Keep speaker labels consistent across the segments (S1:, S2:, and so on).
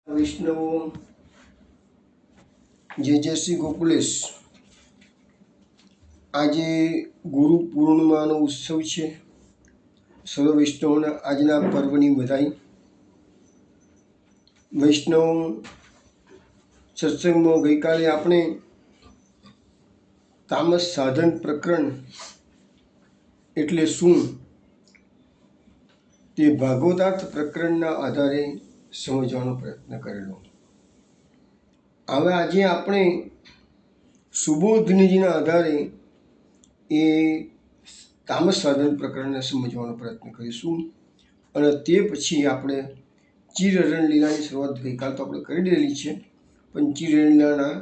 S1: વૈષ્ણવો જે શ્રી ગોકુલેશ, આજે ગુરુ પૂર્ણિમાનો ઉત્સવ છે. સર્વ વૈષ્ણવોને આજના પર્વની વધાઈ. વૈષ્ણવ સત્સંગમાં ગઈકાલે આપણે તામસ સાધન પ્રકરણ એટલે શું તે ભાગવતાર્થ પ્રકરણના આધારે સમજવાનો પ્રયત્ન કરેલો. હવે આજે આપણે સુબોધનીજીના આધારે એ તામસ સાધન પ્રકરણને સમજવાનો પ્રયત્ન કરીશું. અને તે પછી આપણે ચિરહરણ લીલાની શરૂઆત ગઈકાલ તો આપણે કરી દેલી છે, પણ ચિરહરણ લીલાના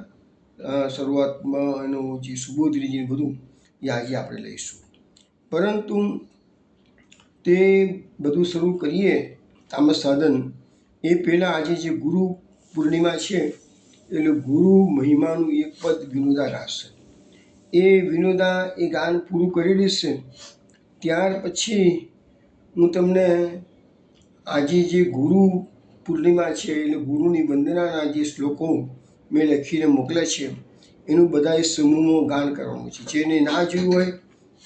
S1: શરૂઆતમાં એનું જે સુબોધનીજી બધું એ આજે આપણે લઈશું. પરંતુ તે બધું શરૂ કરીએ તામસ સાધન એ પહેલાં આજે જે ગુરુ પૂર્ણિમા છે એટલે ગુરુ મહિમાનું એક પદ વિનોદા ગાશે. એ વિનોદા એ ગાન પૂરું કરી દેશે ત્યાર પછી હું તમને આજે જે ગુરુ પૂર્ણિમા છે એટલે ગુરુની વંદનાના જે શ્લોકો મેં લખીને મોકલ્યા છે એનું બધાએ સમૂહમાં ગાન કરવાનું છે. જેને ના જોયું હોય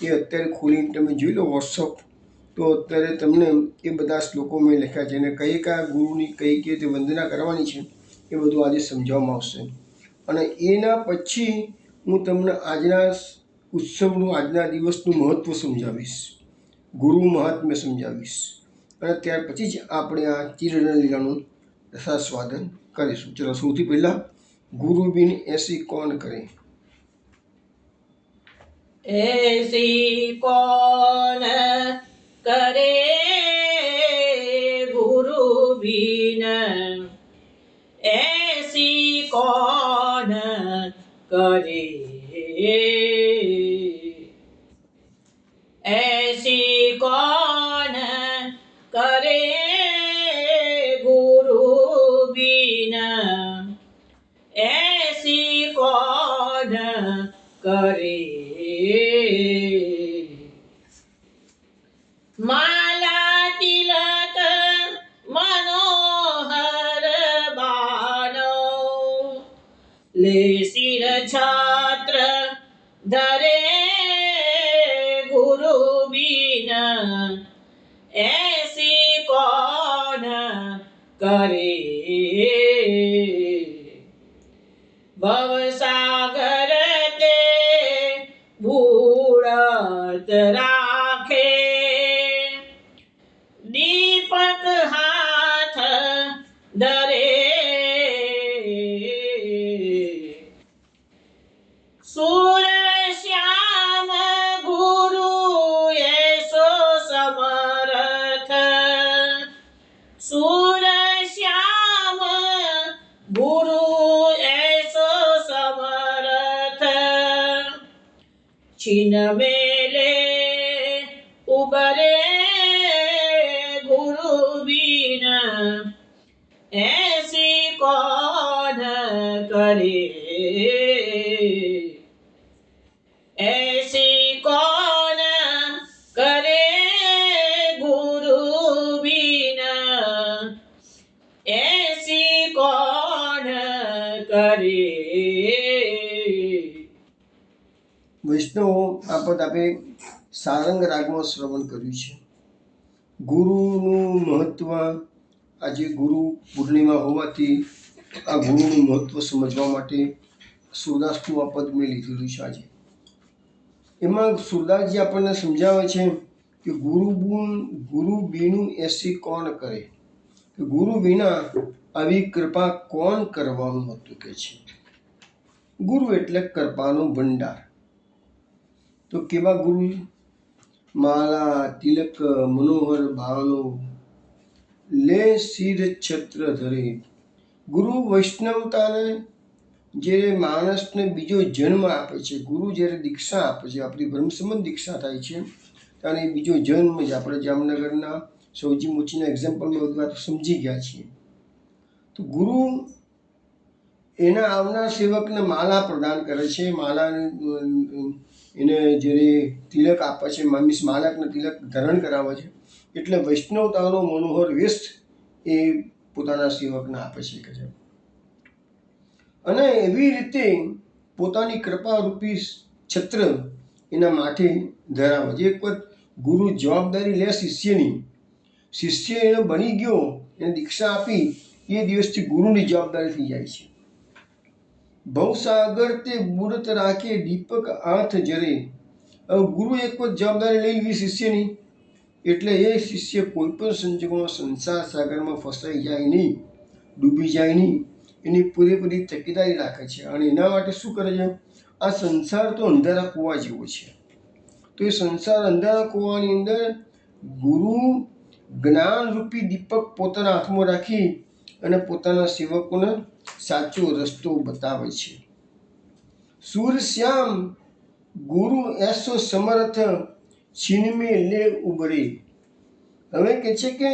S1: એ અત્યારે ખોલીને તમે જોઈ લો વોટ્સઅપ, તો અત્યારે તમને એ બધા શ્લોકો મેં લખ્યા છે અને કયા ગુરુની કઈ રીતે વંદના કરવાની છે એ બધું આજે સમજાવવામાં આવશે. અને એના પછી હું તમને આજના ઉત્સવનું આજના દિવસનું મહત્ત્વ સમજાવીશ, ગુરુ મહાત્મ્ય સમજાવીશ, અને ત્યાર પછી જ આપણે આ ચિરહરણ લીલાનું રસાસ્વાદન કરીશું. ચલો, સૌથી પહેલાં ગુરુ બિન એસી કોણ કરે.
S2: ऐसी कौन करे गुरु बिन, ऐसी कौन करे, ऐसी कौन करे गुरु बिन, ऐसी कौन करे. माला तिलक मनोहर बानो, ले सिर छत्र धरे गुरु बिन, ऐसी कौन करे. भवसागर ते बूढ़त राखे, दीपक हाथ धरे, सूर श्याम गुरु ऐसो समर्थ, सूर श्याम गुरु ऐसो समर्थ, छिन मेले उबरे गुरु बिन, ऐसी कौन करे, ऐसी कौन करे गुरु बिन, ऐसी कौन करे.
S1: વૈષ્ણવો આ પદ આપણે સારંગ રાગમાં શ્રવણ કર્યું છે. ગુરુનું મહત્ત્વ, આજે ગુરુ પૂર્ણિમા હોવાથી આ ગુરુનું મહત્ત્વ સમજવા માટે સુરદાસનું આ પદ મેં લીધેલું છે. આજે એમાં સુરદાસજી આપણને સમજાવે છે કે ગુરુ બીનું એસી કોણ કરે, કે ગુરુ વિના આવી કૃપા કોણ કરવાનું હતું કે છે. ગુરુ એટલે કૃપાનો ભંડાર. તો કેવા ગુરુ? માલા તિલક મનોહર બાનો, લે શિર છત્ર ધરે. ગુરુ વૈષ્ણવતાને જે માણસને બીજો જન્મ આપે છે, ગુરુ જ્યારે દીક્ષા આપે છે, આપણી બ્રહ્મસંબંધ દીક્ષા થાય છે ત્યારે બીજો જન્મ જ આપણે જામનગરના સૌજી મોચીના એક્ઝામ્પલમાં બધી વાત સમજી ગયા છીએ. તો ગુરુ એના આવનાર સેવકને માલા પ્રદાન કરે છે. માલાને એને જ્યારે તિલક આપે છે, માલાકને તિલક ધારણ કરાવે છે, એટલે વૈષ્ણવતાનો મનોહર વેશ એ પોતાના સેવકને આપે છે કે છે. અને એવી રીતે પોતાની કૃપારૂપી છત્ર એના માથે ધરાવે. જે એક વખત ગુરુ જવાબદારી લે શિષ્યની, શિષ્ય એનો બની ગયો, એને દીક્ષા આપી, એ દિવસથી ગુરુની જવાબદારી થઈ જાય છે. ભવસાગર તે મૂર્ત રાખે દીપક હાથ જરે. હવે ગુરુ એક વખત જવાબદારી લઈ લીધી શિષ્યની, એટલે એ શિષ્ય કોઈ પણ સંજોગોમાં સંસાર સાગરમાં ફસાઈ જાય નહીં, ડૂબી જાય નહીં, એની પૂરેપૂરી તકેદારી રાખે છે. અને એના માટે શું કરે છે? આ સંસાર તો અંધારા કૂવા જેવો છે, તો એ સંસાર અંધારા કૂવાની અંદર ગુરુ જ્ઞાનરૂપી દીપક પોતાના હાથમાં રાખી અને પોતાના સેવકોને સાચો રસ્તો બતાવે છે. સૂરશ્યામ ગુરુ એસો સમર્થ છીનમે લે ઉબરે. હવે કે છે કે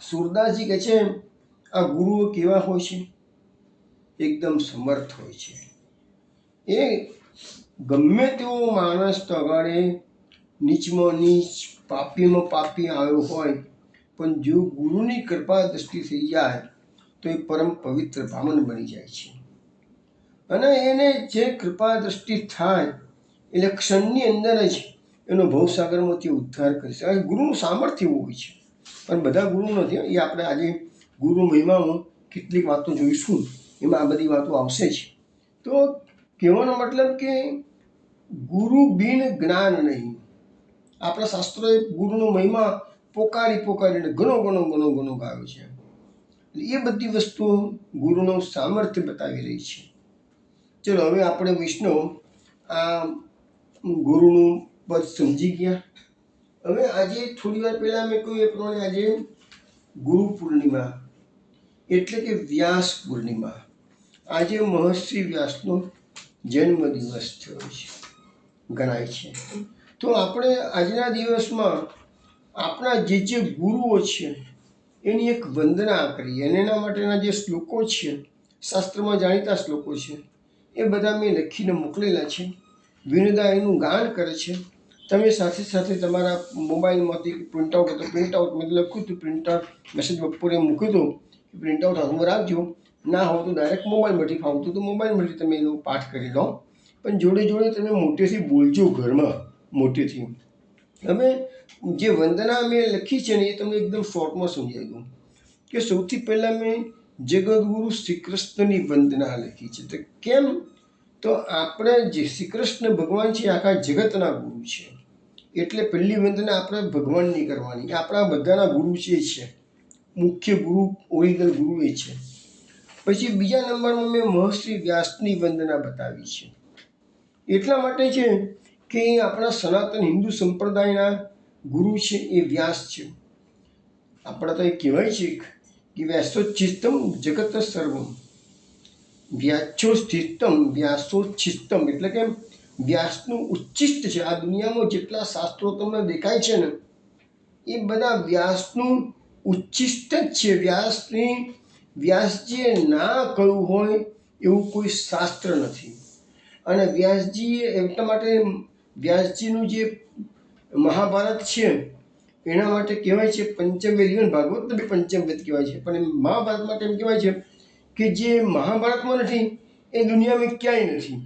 S1: સુરદાસજી કે છે આ ગુરુઓ કેવા હોય છે? એકદમ સમર્થ હોય છે. એ ગમે તેવો માણસ તો અગાડે નીચમાં નીચ, પાપીમાં પાપી આવ્યો હોય, પણ જો ગુરુની કૃપા દ્રષ્ટિ થઈ જાય તો એ પરમ પવિત્ર બ્રાહ્મણ બની જાય છે. અને એને જે કૃપા દ્રષ્ટિ થાય એટલે ક્ષણની અંદર જ એનો ભવસાગરમાંથી ઉદ્ધાર કરી શકે. ગુરુનું સામર્થ્ય એવું હોય છે, પણ બધા ગુરુ નથી. એ આપણે આજે ગુરુ મહિમામાં કેટલીક વાતો જોઈશું, એમાં આ બધી વાતો આવશે જ. તો કહેવાનો મતલબ કે ગુરુ બિન જ્ઞાન નહીં. આપણા શાસ્ત્રોએ ગુરુનો મહિમા પોકારીને ઘણો ગાયો છે. એ બધી વસ્તુઓ ગુરુનું સામર્થ્ય બતાવી રહી છે. ચલો હવે આપણે વૈષ્ણવ આ ગુરુનું પદ સમજી ગયા. હવે આજે થોડી વાર પહેલાં મેં કહ્યું એ પ્રમાણે આજે ગુરુ પૂર્ણિમા એટલે કે વ્યાસ પૂર્ણિમા. આજે મહર્ષિ વ્યાસનો જન્મદિવસ થયો છે, ગણાય છે. તો આપણે આજના દિવસમાં આપણા જે ગુરુઓ છે એની એક વંદના કરીએ. અને એના માટેના જે શ્લોકો છે, શાસ્ત્રમાં જાણીતા શ્લોકો છે, એ બધા મેં લખીને મોકલેલા છે. વિનોદા એનું ગાન કરે છે. તમે સાથે સાથે તમારા મોબાઈલમાંથી પ્રિન્ટઆઉટ હતો, પ્રિન્ટઆઉટ મેં લખ્યું હતું, પ્રિન્ટઆઉટ મેસેજ બપોરે મૂક્યું હતું, પ્રિન્ટઆઉટ હાથમાં રાખજો. ના હોય તો ડાયરેક્ટ મોબાઈલમાંથી ફાવતું તો મોબાઈલમાંથી તમે એનો પાઠ કરી લો, પણ જોડે જોડે તમે મોટેથી બોલજો ઘરમાં, મોટેથી. હવે જે વંદના મેં લખી છે ને એ તમને એકદમ શોર્ટમાં સમજાવી દઉં કે સૌથી પહેલાં મેં જગદગુરુ શ્રી કૃષ્ણની વંદના લખી છે. તો કેમ? તો આપણે જે શ્રી કૃષ્ણ ભગવાન છે આખા જગતના ગુરુ છે, એટલે પહેલી વંદના આપણે ભગવાનની કરવાની. આપણા બધાના ગુરુ છે, મુખ્ય ગુરુ, ઓરિજિનલ ગુરુ એ છે. પછી બીજા નંબરમાં મેં મહર્ષિ વ્યાસની વંદના બતાવી છે. એટલા માટે છે કે આપણા સનાતન હિન્દુ સંપ્રદાયના ગુરુ છે એ વ્યાસ છે. આપણા તો એ કહેવાય છે કે વ્યાસોચ્છિષ્ટમ જગત સર્વમ, વ્યાસોચ્છિષ્ટમ એટલે કે વ્યાસનું ઉચ્છિષ્ટ છે. આ દુનિયામાં જેટલા શાસ્ત્રો તમને દેખાય છે ને એ બધા વ્યાસનું ઉચ્છિષ્ટ જ છે. વ્યાસજીએ ના કહ્યું હોય એવું કોઈ શાસ્ત્ર નથી. અને વ્યાસજીએ એટલા માટે વ્યાસજીનું જે મહાભારત છે એના માટે કહેવાય છે પંચમવેદ. ઇવન ભાગવતને બી પંચમવેદ કહેવાય છે, પણ મહાભારત માટે એમ કહેવાય છે કે જે મહાભારતમાં નથી એ દુનિયામાં ક્યાંય નથી.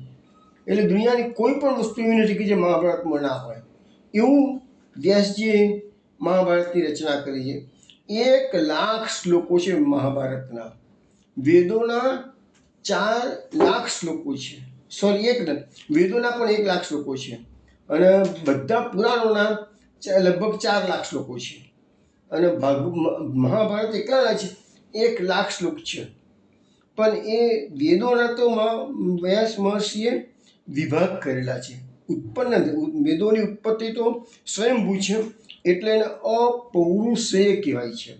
S1: એટલે દુનિયાની કોઈ પણ વસ્તુ એવી નથી કે જે મહાભારતમાં ના હોય. એવું વ્યાસજીએ મહાભારતની રચના કરી છે. 1,00,000 શ્લોકો છે મહાભારતના. વેદોના 4,00,000 શ્લોકો છે. વેદોના પણ 1,00,000 શ્લોકો છે. અને બધા પુરાણોના લગભગ 4,00,000 શ્લોકો છે. અને મહાભારત એકલા છે 1,00,000 શ્લોક છે. પણ એ વેદોના તો વ્યાસ મહર્ષિએ વિભાગ કરેલા છે. વેદોની ઉત્પત્તિ તો સ્વયંભૂ છે, એટલે એને અપૌરુષેય કહેવાય છે.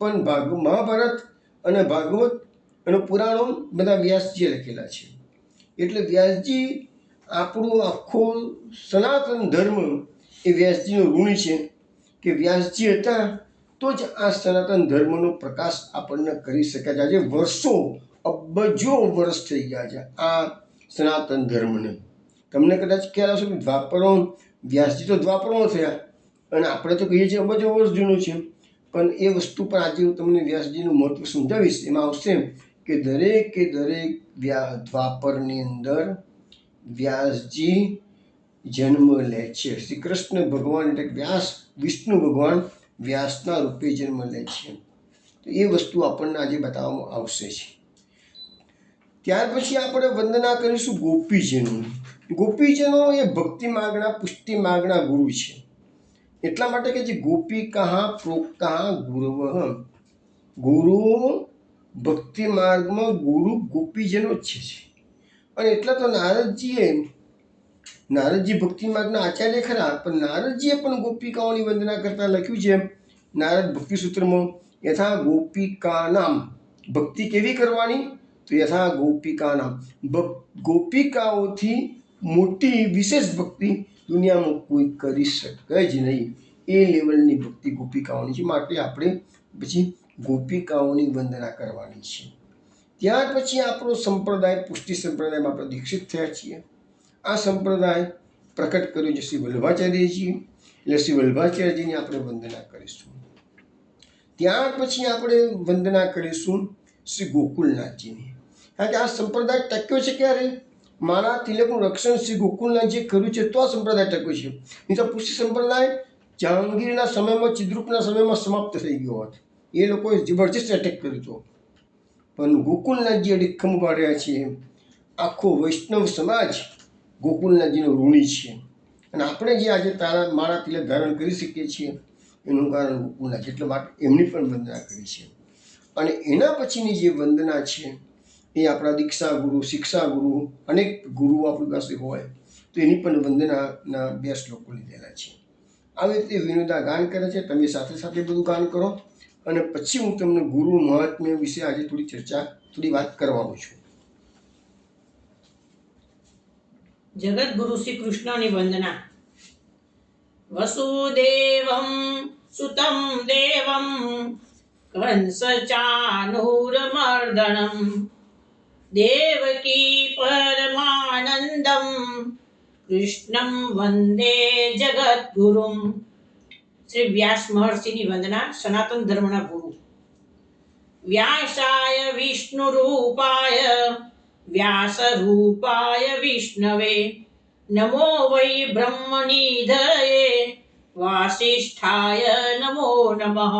S1: પણ મહાભારત અને ભાગવત અને પુરાણો બધા વ્યાસજીએ લખેલા છે. એટલે વ્યાસજી આપણું આખો સનાતન ધર્મ એ વ્યાસજીનો ઋણી છે કે વ્યાસજી હતા તો જ આ સનાતન ધર્મનો પ્રકાશ આપણને કરી શક્યા છે. આજે વર્ષો, અબજો વર્ષ થઈ ગયા છે આ સનાતન ધર્મને. તમને કદાચ ખ્યાલ આવશે કે વ્યાસજી તો દ્વાપરમાં થયા અને આપણે તો કહીએ છીએ અબજો વર્ષ જૂનું છે, પણ એ વસ્તુ પર આજે હું તમને વ્યાસજીનું મહત્વ સમજાવીશ. એમાં આવશે કે દરેકે દરેક દ્વાપરની અંદર વ્યાસજી જન્મ લે છે. શ્રી કૃષ્ણ ભગવાન એટલે વ્યાસ વિષ્ણુ ભગવાન વ્યાસના રૂપે જન્મ લે છે. તો એ વસ્તુ આપણને આજે બતાવવામાં આવશે છે. ત્યાર પછી આપણે વંદના કરીશું ગોપીજનો. ગોપીજનો એ ભક્તિ માર્ગના પુષ્ટિ માર્ગના ગુરુ છે. એટલા માટે કે જે ગોપિકા પ્રોક્તા ગુરવ, ગુરુ ભક્તિ માર્ગમાં ગુરુ ગોપીજનો જ છે. અને એટલા તો નારદજી ભક્તિ માર્ગના આચાર્ય ખરા, પણ નારદજીએ પણ ગોપિકાઓની વંદના કરતા લખ્યું છે નારદ ભક્તિ સૂત્રમાં, યથા ગોપિકાનામ. ભક્તિ કેવી કરવાની? તો યથા ગોપિકાનામ, ગોપિકાઓથી મોટી વિશેષ ભક્તિ દુનિયામાં કોઈ કરી શકે જ નહીં. એ લેવલની ભક્તિ ગોપિકાઓની છે. માટે આપણે પછી ગોપિકાઓની વંદના કરવાની છે. ત્યાર પછી આપણો સંપ્રદાય પુષ્ટિ સંપ્રદાયમાં આપણે દીક્ષિત થયા છીએ. આ સંપ્રદાય પ્રકટ કર્યો છે શ્રી વલ્લભાચાર્યજી. એટલે શ્રી વલ્લભાચાર્યજીની આપણે વંદના કરીશું. ત્યાર પછી આપણે વંદના કરીશું શ્રી ગોકુલનાથજીની. કારણ કે આ સંપ્રદાય ટક્યો છે ક્યારે? મારા તિલકનું રક્ષણ શ્રી ગોકુલનાથજીએ કર્યું છે તો આ સંપ્રદાય ટક્યો છે. નહીં તો પુષ્ટિ સંપ્રદાય જહાંગીરના સમયમાં, ચિદ્રગુપ્તના સમયમાં સમાપ્ત થઈ ગયો હોત. એ લોકોએ જબરજસ્ત એટેક કર્યો હતો. પણ ગોકુલનાથજી અડીખમ ઉભા રહ્યા છે. આખો વૈષ્ણવ સમાજ ગોકુલનાથજીનો ઋણી છે. અને આપણે જે આજે માળા તિલક ધારણ કરી શકીએ છીએ એનું કારણ ગોકુલનાથ. એટલે માટે એમની પણ વંદના કરી છે. અને એના પછીની જે વંદના છે એ આપણા દીક્ષા ગુરુ, શિક્ષા ગુરુ, અનેક ગુરુઓ આપણી પાસે હોય તો એની પણ વંદનાના 2 શ્લોકો લીધેલા છે. આવી રીતે વિનોદા ગાન કરે છે. તમે સાથે સાથે બધું ગાન કરો. અને પછી હું તમને ગુરુ મહાત્મ્ય વિશે આજે થોડી વાત કરવાનો છું.
S2: જગતગુરુ શ્રી કૃષ્ણની વંદના. વસુદેવમ સુતમ દેવમ કંસચાનૂરમર્દનમ દેવકી પરમાનંદમ કૃષ્ણમ વંદે જગતગુરુમ. શ્રી વ્યાસ મહર્ષિની વંદના, સનાતન ધર્મના ગુરુ. વ્યાસાય વિષ્ણુ રૂપાય વ્યાસ રૂપાય વિષ્ણવે નમો વૈ બ્રહ્મનિધયે વાસિષ્ઠાય નમો નમઃ.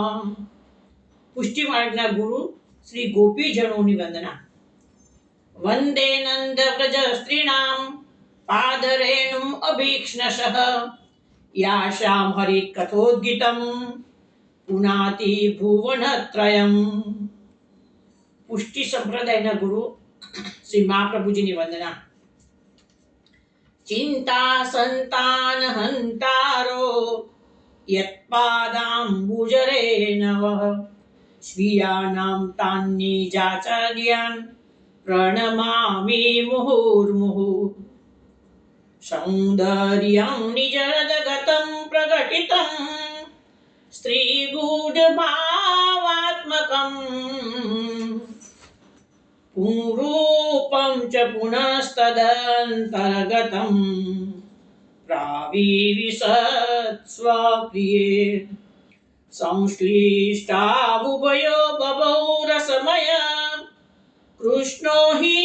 S2: પુષ્ટિ માર્ગના ગુરુ શ્રી ગોપીજનોની વંદના. વંદે નંદ વ્રજ સ્ત્રીણામ પાદરેણુમ અભીક્ષ્ણશઃ યાશામ હરિ કથોદ્ગીતમ પુનાતિ ભુવનત્રયમ. પુષ્ટિ સંપ્રદાયના ગુરુ શ્રી મહાપ્રભુજીની વંદના. ચિંતા સંતાન હંતારો યત્પાદાંબુજરે નવઃ સ્વીયાનામ તાન્ની જાચાર્યાન પ્રણમામિ મુહુર્મુહુ. સૌંદર્યં નિજગતં પ્રકટિतं સ્ત્રીગૂઢભાવાત્મકં પુંરૂપં ચ પુનಸ್ತદંતર્ગतं પ્રાવિવિશત્સ્વપ્રિયે સંશ્લિષ્ટાવુભયો બભૌ રસમય કૃષ્ણો હિ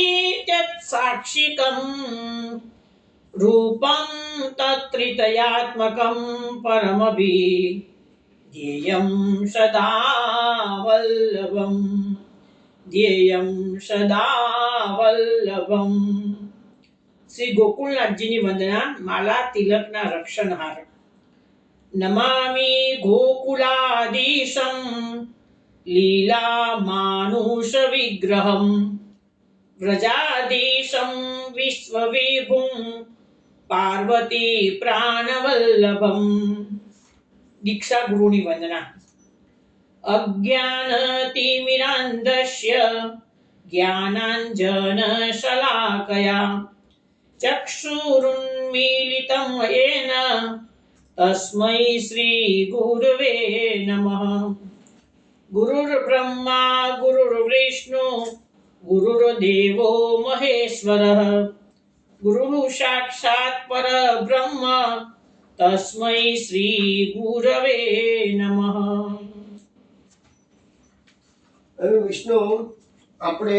S2: તત્સાક્ષિકં રૂપં તત્ત્રિતયાત્મકં પરમભિધેયં સદા વલ્લભં. ધ્યેયં સદા વલ્લભમ. શ્રી ગોકુલનાથજીની વંદના, માલા તિલકના રક્ષણહાર. નમામિ ગોકુલાધીશં લીલા માનુષ વિગ્રહમ વ્રજાધીશં વિશ્વવિભું પાર્વતી પ્રાણવલ્લભમ. દીક્ષા ગુરુની વંદના. અજ્ઞાનતિમિરાન્ધસ્ય જ્ઞાનાંજનશલાકયા ચક્ષુરુન્મીલિतं येन તસ્मै શ્રી ગુરવે નમઃ. ગુરુર્બ્રહ્મા ગુરુર્વિષ્ણુ ગુરુર્દેવો મહેશ્વરઃ ગુરુઃ સાક્ષાત પરબ્રહ્મ તસ્मै શ્રી ગુરવે નમઃ.
S1: હવે વિષ્ણુ આપણે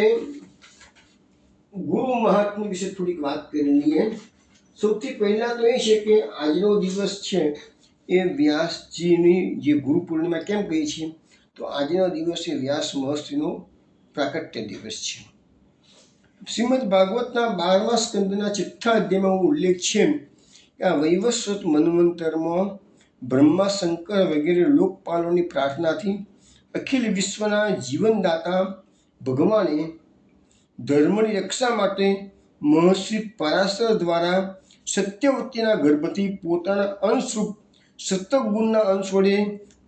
S1: ગુરુ મહાત્મ્ય વિશે થોડીક વાત કરી લઈએ. સૌથી પહેલા તો એ છે કે આજનો દિવસ છે એ વ્યાસજીની જે ગુરુ પૂર્ણિમા કેમ કહી છે, તો આજનો દિવસ એ વ્યાસ મહર્ષિનો પ્રાકટ્ય દિવસ છે. શ્રીમદ ભાગવતના 12મા સ્કંદના 6થા અધ્યાયમાં ઉલ્લેખ છે કે આ વૈવસ્વત મન્વંતરમાં બ્રહ્મા, શંકર વગેરે લોકપાલોની પ્રાર્થનાથી અખિલ વિશ્વના જીવનદાતા ભગવાને ધર્મની રક્ષા માટે મહર્ષિ પરાશર દ્વારા સત્યવતીના ગર્ભથી પોતાના અંશરૂપ સત્વગુણના અંશ વડે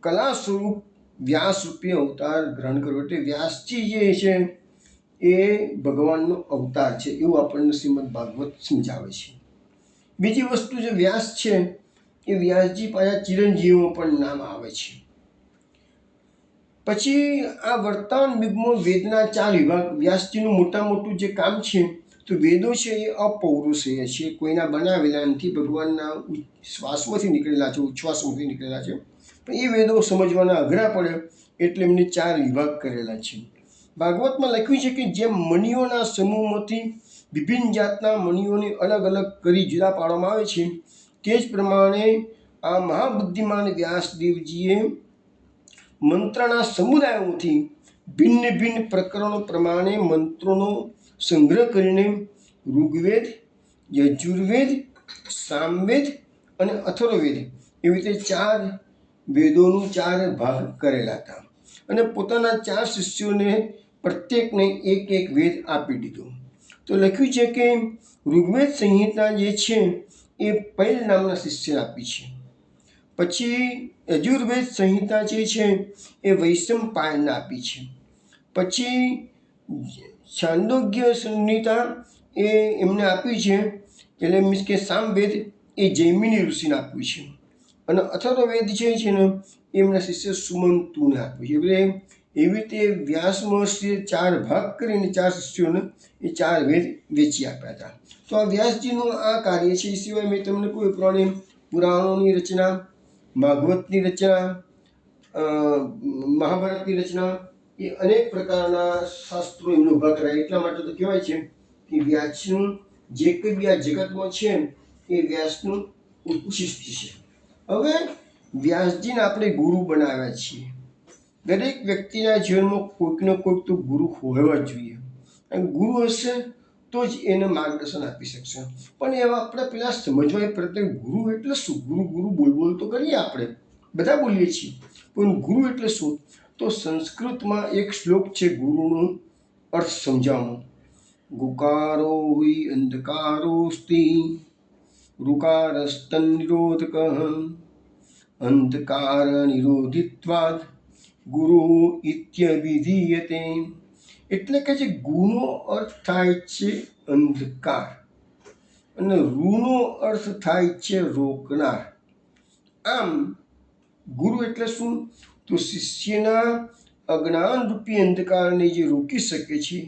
S1: કલા સ્વરૂપ વ્યાસ રૂપે અવતાર ગ્રહણ કર્યો. એટલે વ્યાસજી જે છે એ ભગવાનનો અવતાર છે એવું આપણને શ્રીમદ ભાગવત સમજાવે છે. બીજી વસ્તુ જે વ્યાસ છે એ વ્યાસજી પાછા ચિરંજીવીમાં પણ નામ આવે છે. પછી આ વર્તમાન યુગમાં વેદના 4 વિભાગ. વ્યાસજીનું મોટું જે કામ છે તો વેદો છે એ અપૌરુષેય છે, કોઈના બનાવેલા નથી, ભગવાનના શ્વાસમાંથી નીકળેલા છે, ઉચ્છ્વાસમાંથી નીકળેલા છે. પણ એ વેદો સમજવાના અઘરા પડે એટલે એમને 4 વિભાગ કરેલા છે. ભાગવતમાં લખ્યું છે કે જેમ મણિઓના સમૂહમાંથી વિભિન્ન જાતના મણિઓને અલગ અલગ કરી જુદા પાડવામાં આવે છે, તે જ પ્રમાણે આ મહાબુદ્ધિમાન વ્યાસદેવજીએ મંત્રના સમુદાયોથી ભિન્ન ભિન્ન પ્રકરણો પ્રમાણે મંત્રોનો સંગ્રહ કરીને ઋગ્વેદ, યજુર્વેદ, સામવેદ અને અથર્વવેદ એવી રીતે 4 વેદોનું 4 ભાગ કરેલા હતા. અને પોતાના 4 શિષ્યોને પ્રત્યેકને એક વેદ આપી દીધો. તો લખ્યું છે કે ઋગ્વેદ સંહિતા જે છે એ પૈલ નામના શિષ્યને આપી છે. પછી યજુર્વેદ સંહિતા જે છે એ વૈશંપાયનને આપી છે. પછી છાંદોગ્ય સંહિતા એ એમને આપી છે, એટલે મીન્સ કે સામવેદ એ જૈમિની ઋષિને આપ્યું છે. અને અથર્વવેદ જે છે ને એમના શિષ્ય સુમંતુને આપ્યું છે. એટલે એવી રીતે વ્યાસ મહર્ષિએ 4 ભાગ કરીને 4 શિષ્યોને એ 4 વેદ વેચી આપ્યા હતા. તો આ વ્યાસજીનું આ કાર્ય છે. એ સિવાય મેં તમને કોઈ પ્રમાણે પુરાણોની રચના, ભાગવતની રચના, મહાભારતની રચના, એ અનેક પ્રકારના શાસ્ત્રો એમને ઉભા કરાય. એટલા માટે તો કહેવાય છે કે વ્યાસનું જે કંઈ બી આ જગતમાં છે એ વ્યાસનું ઉચ્ચિષ્ટ છે. હવે વ્યાસજીને આપણે ગુરુ બનાવ્યા છીએ. દરેક વ્યક્તિના જીવનમાં કોઈકનો કોઈક તો ગુરુ હોવા જોઈએ. અને ગુરુ હશે તો જ એને માર્ગદર્શન આપી શકશે. પણ એવા આપણે પહેલાં સમજવા એ પ્રત્યે ગુરુ એટલે શું? ગુરુ બોલ તો કરીએ, આપણે બધા બોલીએ છીએ, પણ ગુરુ એટલે શું? તો સંસ્કૃતમાં એક શ્લોક છે ગુરુનો અર્થ સમજાવવાનો. ગુકારો હિ અંધકારોસ્તિ ઋકારસ્તન્નિરોધક અંધકાર નિરોધિત્વાદ ગુરુ ઇત્યવિધીયતે. એટલે કે જે ગુનો અર્થ થાય છે અંધકાર અને રૂનો અર્થ થાય છે રોકનાર. આમ ગુરુ એટલે શું? તો શિષ્યના અજ્ઞાન રૂપી અંધકારને જે રોકી શકે છે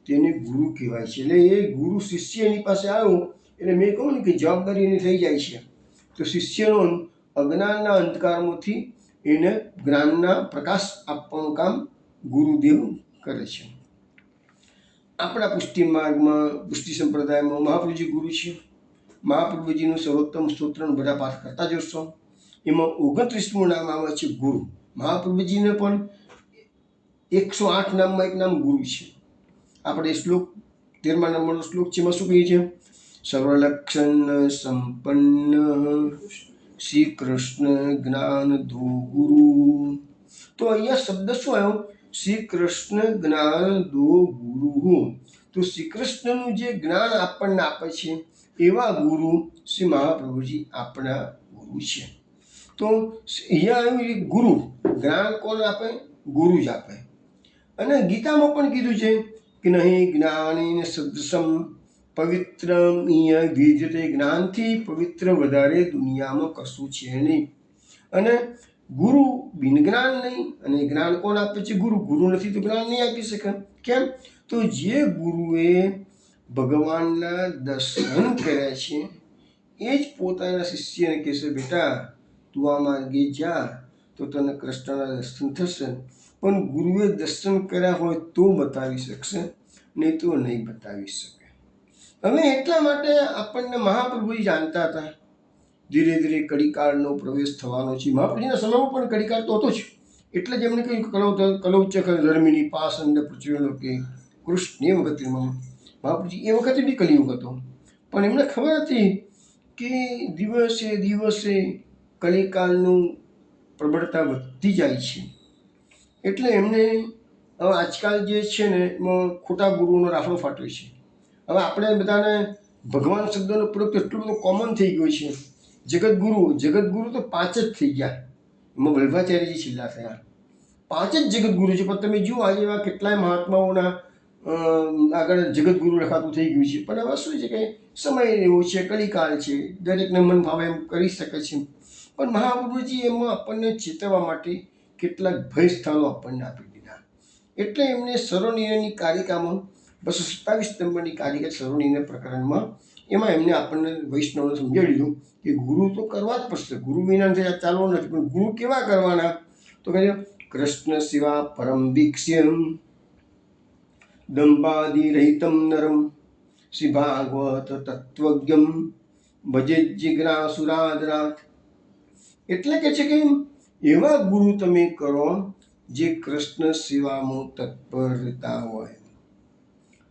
S1: તેને ગુરુ કહેવાય છે. એટલે એ ગુરુ શિષ્યની પાસે આવ્યો એટલે મેં કહું ને કે જવાબદારી એની થઈ જાય છે. તો શિષ્યનો અજ્ઞાનના અંધકારમાંથી એને જ્ઞાનના પ્રકાશ આપવાનું કામ ગુરુદેવ કરે છે. આપણા પુષ્ટિ માર્ગમાં, પુષ્ટિ સંપ્રદાયમાં મહાપ્રભુજી ગુરુ છે. મહાપ્રભુજીનું સર્વોત્તમ સ્તોત્રનો બધા પાઠ કરતા જશો. એમાં 29મું નામ આવે છે ગુરુ. મહાપ્રભુજીને પણ 108 નામમાં એક નામ ગુરુ છે. આપણે શ્લોક 13મા નંબરનો શ્લોક છે, એમાં શું કહીએ છીએ? સર્વલક્ષણ સંપન્ન શ્રી કૃષ્ણ જ્ઞાન ધો ગુરુ. તો અહીંયા શબ્દ શું આવ્યો? શ્રી કૃષ્ણ જ્ઞાન દો ગુરુ. તો શ્રી કૃષ્ણનું જે જ્ઞાન આપણને આપે છે એવા ગુરુ શ્રી મહાપ્રભુજી આપણા ગુરુ છે. તો અહીંયા આવ્યું ગુરુ. જ્ઞાન કોણ આપે? ગુરુ જ આપે. અને ગીતામાં પણ કીધું છે કે નહીં જ્ઞાનેન સદૃશમ પવિત્રમ વિદ્યતે. જ્ઞાનથી પવિત્ર વધારે દુનિયામાં કશું છે નહીં. અને ગુરુ બિન જ્ઞાન નહીં. અને જ્ઞાન કોણ આપે છે? ગુરુ. ગુરુ નથી તો જ્ઞાન નહીં આપી શકે. કેમ? તો જે ગુરુએ ભગવાનના દર્શન કર્યા છે એ જ પોતાના શિષ્યને કહેશે બેટા તું આ માર્ગે જા તો તને કૃષ્ણના દર્શન થશે. પણ ગુરુએ દર્શન કર્યા હોય તો બતાવી શકશે, નહીં તો નહીં બતાવી શકે. હવે એટલા માટે આપણને મહાપ્રભુજી જાણતા હતા ધીરે ધીરે કડીકાળનો પ્રવેશ થવાનો છે. મહાપ્રભુજીના સમયમાં પણ કડીકાળ તો હતો જ, એટલે જ એમને કહ્યું કલૌચ ધર્મિની પાસંદ પ્રચુર્યો કે કૃષ્ણ એ વખતે મહાપ્રભુજી એ વખતે બી કલિયુગ હતો, પણ એમને ખબર હતી કે દિવસે દિવસે કલિકાળનું પ્રબળતા વધતી જાય છે. એટલે એમને હવે આજકાલ જે છે ને એમાં ખોટા ગુરુઓનો રાફડો ફાટ્યો છે. હવે આપણે બધાને ભગવાન શબ્દનો પ્રયોગ તો એટલો બધો કોમન થઈ ગયો છે. જગતગુરુ તો 5 જ થઈ ગયા. એમાં વલ્ભાચાર્યજી છેલ્લા થયા. 5 જ જગતગુરુ છે. પણ તમે જુઓ આજે એવા કેટલાય મહાત્માઓના આગળ જગતગુરુ લખાતું થઈ ગયું છે. પણ હવે શું છે કે સમય એવો છે, કલિકાળ છે, દરેકને મન ભાવે એમ કરી શકે છે. પણ મહાપ્રભુજી એમાં આપણને ચેતવવા માટે કેટલાક ભય સ્થાનો આપણને આપી દીધા. એટલે એમને સરોનિર્ણયની કારિકામાં 227 નંબરની કારિકા સરોનિર્ણય પ્રકરણમાં એમાં એમને આપણને વૈષ્ણવને સમજાવી દીધું કે ગુરુ તો કરવા જ પડશે. ગુરુ વિના ચાલવાનું નથી. પણ ગુરુ કેવા કરવાના? તો કહે કૃષ્ણ શિવા પરમ ભિક્ષ્યમ દંબાદિ રહિતમ નરમ શ્રી ભાગવત તત્વજ્ઞમ ભજે જિજ્ઞાસુરાદરાત. એટલે કે છે કે એવા ગુરુ તમે કરો જે કૃષ્ણ સેવામાં તત્પરતા હોય,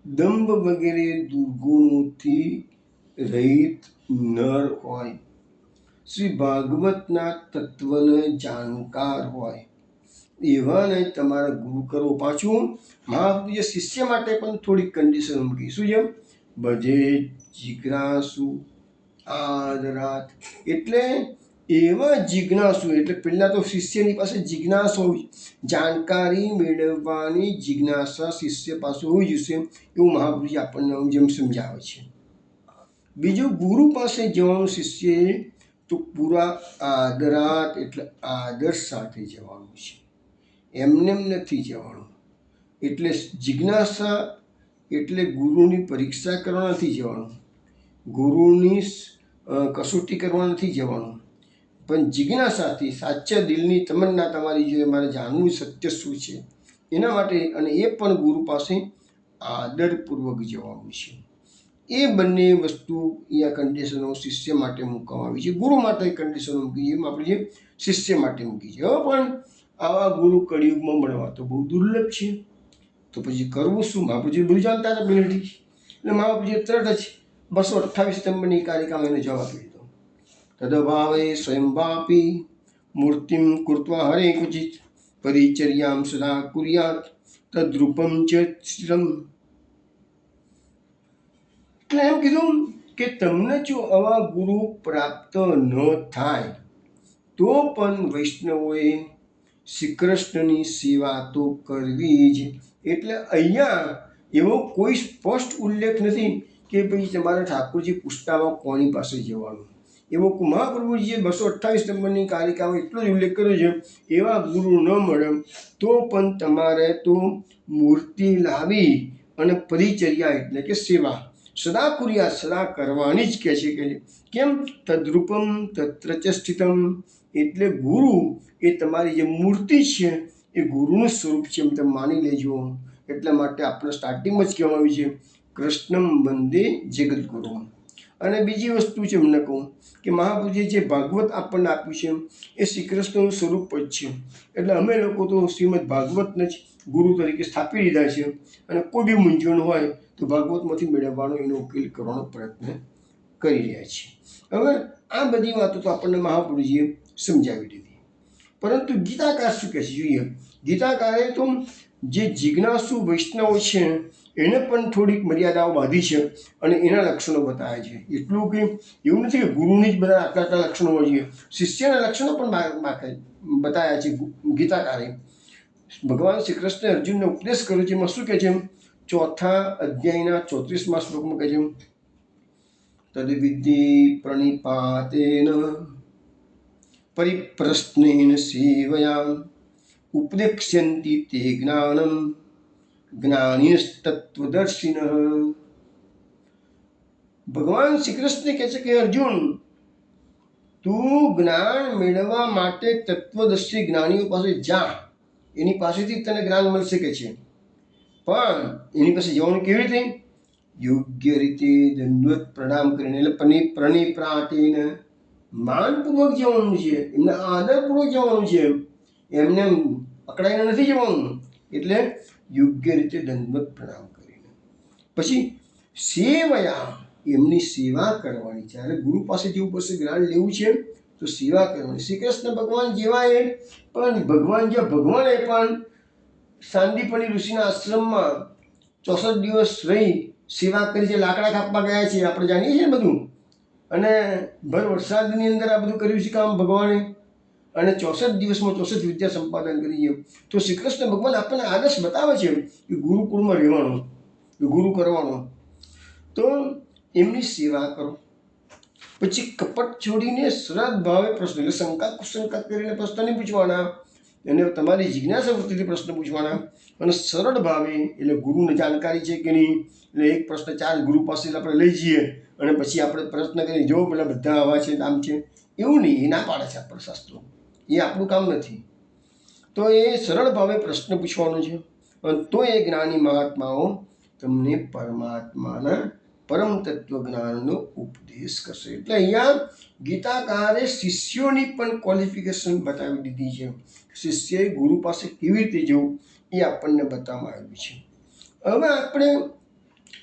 S1: દંભ વગેરે દુર્ગુણોથી રહિત નર હોય, શ્રી ભાગવતના તત્વને જાણકાર હોય, એવાને તમારે ગુરુ કરવો. પાછું મહાપ્રભુએ શિષ્ય માટે પણ થોડીક કન્ડિશન મૂકી. શું છે? ભજે જિજ્ઞાસુ આદરાત. એટલે એવા જિજ્ઞાસુ, એટલે પહેલાં તો શિષ્યની પાસે જિજ્ઞાસા હોવી, જાણકારી મેળવવાની જિજ્ઞાસા શિષ્ય પાસે હોવી જોઈએ, એવું મહાપ્રભુજી આપણને જેમ સમજાવે છે. બીજું, ગુરુ પાસે જવાનું શિષ્યએ તો પૂરા આદરાત, એટલે આદર સાથે જવાનું છે, એમને નથી જવાનું. એટલે જિજ્ઞાસા એટલે ગુરુની પરીક્ષા કરવા નથી જવાનું, ગુરુની કસોટી કરવા નથી જવાનું, પણ જિજ્ઞાસાથી સાચા દિલની તમન્ના તમારી જોઈએ, મારે જાણવું સત્ય શું છે એના માટે. અને એ પણ ગુરુ પાસે આદરપૂર્વક જવાનું છે. એ બંને વસ્તુ અહીંયા કન્ડિશનો શિષ્ય માટે મૂકવામાં આવી છે. ગુરુ માટે કન્ડિશનો મૂકી છે, એમ આપણે જે શિષ્ય માટે મૂકી છે. હવે પણ આવા ગુરુ કળિયુગમાં મળવા તો બહુ દુર્લભ છે. તો પછી કરવું શું? મહાપ્રભુજી બધું જાણતા હતા પહેલેથી. એટલે મહાપ્રભુજીએ તરત જ 228 નંબરની કારિકામાં એને જવાબ આપી દીધો. તદભાવે સ્વયંવાપી મૂર્તિમ કૃત્વા હરે ક્વચિત પરિચર્યામ સદા કુર્યાત તદ્રૂપમ ચ સ્થિરમ. એટલે એમ કીધું કે તમને જો આવા ગુરુ પ્રાપ્ત ન થાય તો પણ વૈષ્ણવોએ શ્રી કૃષ્ણની સેવા તો કરવી જ. એટલે અહીંયા એવો કોઈ સ્પષ્ટ ઉલ્લેખ નથી કે ભાઈ તમારે ઠાકોરજી પુસ્તકમાં કોની પાસે જવાનું. એવો મહાપ્રભુજીએ 228 નંબરની કારિકામાં એટલો જ ઉલ્લેખ કર્યો છે, એવા ગુરુ ન મળે તો પણ તમારે તો મૂર્તિ લાવી અને પરિચર્યા એટલે કે સેવા સદા કુર્યા, સદા કરવાની જ કહે છે. કે કેમ? તદ્રૂપમ તત્ર ચ સ્થિતમ. એટલે ગુરુ એ તમારી જે મૂર્તિ છે એ ગુરુનું સ્વરૂપ છે એમ તમે માની લેજો. એટલા માટે આપણે સ્ટાર્ટિંગમાં જ કહેવામાં આવ્યું છે કૃષ્ણમ વંદે જગદગુરુ. અને બીજી વસ્તુ છે એમને કહું કે મહાપ્રભુજીએ જે ભાગવત આપણને આપ્યું છે એ શ્રી કૃષ્ણનું સ્વરૂપ જ છે. એટલે અમે લોકો તો શ્રીમદ ભાગવતને જ ગુરુ તરીકે સ્થાપી દીધા છે. અને કોઈ બી મૂંઝવણ હોય તો ભાગવતમાંથી મેળવવાનો એનો ઉકેલ કરવાનો પ્રયત્ન કરી રહ્યા છીએ. હવે આ બધી વાતો તો આપણને મહાપ્રભુજીએ સમજાવી દીધી. પરંતુ ગીતાકાર શું કહે છે જોઈએ. ગીતાકારે તો જે જિજ્ઞાસુ વૈષ્ણવો છે એને પણ થોડીક મર્યાદાઓ બાંધી છે અને એના લક્ષણો બતાવ્યા છે. એટલું કે એવું નથી કે ગુરુની જ બધા આટલા લક્ષણો હોય છે, શિષ્યના લક્ષણો પણ બતાવ્યા છે ગીતાકારે. ભગવાન શ્રી કૃષ્ણે અર્જુનને ઉપદેશ કર્યો છે. એમાં શું કહે છે? 4થા અધ્યાયના 34મા શ્લોકમાં કહે છે તદ્વિદ્ધિ પ્રણિપાતેન પરિપ્રશ્નેન સેવયા ઉપદેક્ષ્યન્તિ તે જ્ઞાનમ જ્ઞાનીસ્તત્વદર્શિનઃ. ભગવાન શ્રી કૃષ્ણ કહે છે કે અર્જુન, તું જ્ઞાન મેળવવા માટે તત્વદર્શી જ્ઞાનીઓ પાસે જા એની પાસેથી જ તને જ્ઞાન મળી શકે છે. પણ એની પાસે જવાનું કેવી રીતે? યોગ્ય રીતે દંડવત પ્રણામ કરીને, એટલે પ્રણિપ્રાટીને માનપૂર્વક જવાનું છે, એમને આદરપૂર્વક જવાનું છે, એમને અકળાઈને નથી જવાનું. એટલે યોગ્ય રીતે દંડવત પ્રણામ કરીને પછી સેવયા એમની સેવા કરવાની. જ્યારે ગુરુ પાસે જવું પડશે, જ્ઞાન લેવું છે તો સેવા કરવાની. શ્રી કૃષ્ણ ભગવાન જેવા એ પણ ભગવાને પણ સાંદીપની ઋષિના આશ્રમમાં 64 દિવસ રહી સેવા કરી છે. લાકડા કાપવા ગયા છે, આપણે જાણીએ છીએ બધું. અને ભર વરસાદની અંદર આ બધું કર્યું છે કામ ભગવાને. અને 64 દિવસમાં 64 વિદ્યા સંપાદન કરી છે. તો શ્રી કૃષ્ણ ભગવાન આપણને આદર્શ બતાવે છે કે ગુરુકુળમાં રહેવાનું, ગુરુ કરવાનો. તો એમની સેવા કરો. પછી કપટ છોડીને સરળ ભાવે પ્રશ્ન, એટલે શંકા કુશંકા કરીને પ્રશ્ન નહીં પૂછવાના, અને તમારી જિજ્ઞાસા વૃત્તિથી પ્રશ્ન પૂછવાના. અને સરળ ભાવે, એટલે ગુરુને જાણકારી છે કે નહીં, એટલે એક પ્રશ્ન 4 ગુરુ પાસે આપણે લઈ જઈએ અને પછી આપણે પ્રશ્ન કરીએ જો પેલા બધા આવા છે આમ છે, એવું નહીં. એ ના પાડે છે આપણા શાસ્ત્રો, એ આપણું કામ નથી. તો એ સરળ ભાવે પ્રશ્ન પૂછવાનો છે. અને તો એ જ્ઞાની મહાત્માઓ તમને પરમાત્માના પરમ તત્વ જ્ઞાનનો ઉપદેશ કરશે. એટલે અહીંયા ગીતાકારે શિષ્યોની પણ ક્વોલિફિકેશન બતાવી દીધી છે. શિષ્યએ ગુરુ પાસે કેવી રીતે જવું એ આપણને બતાવવામાં આવ્યું છે. હવે આપણે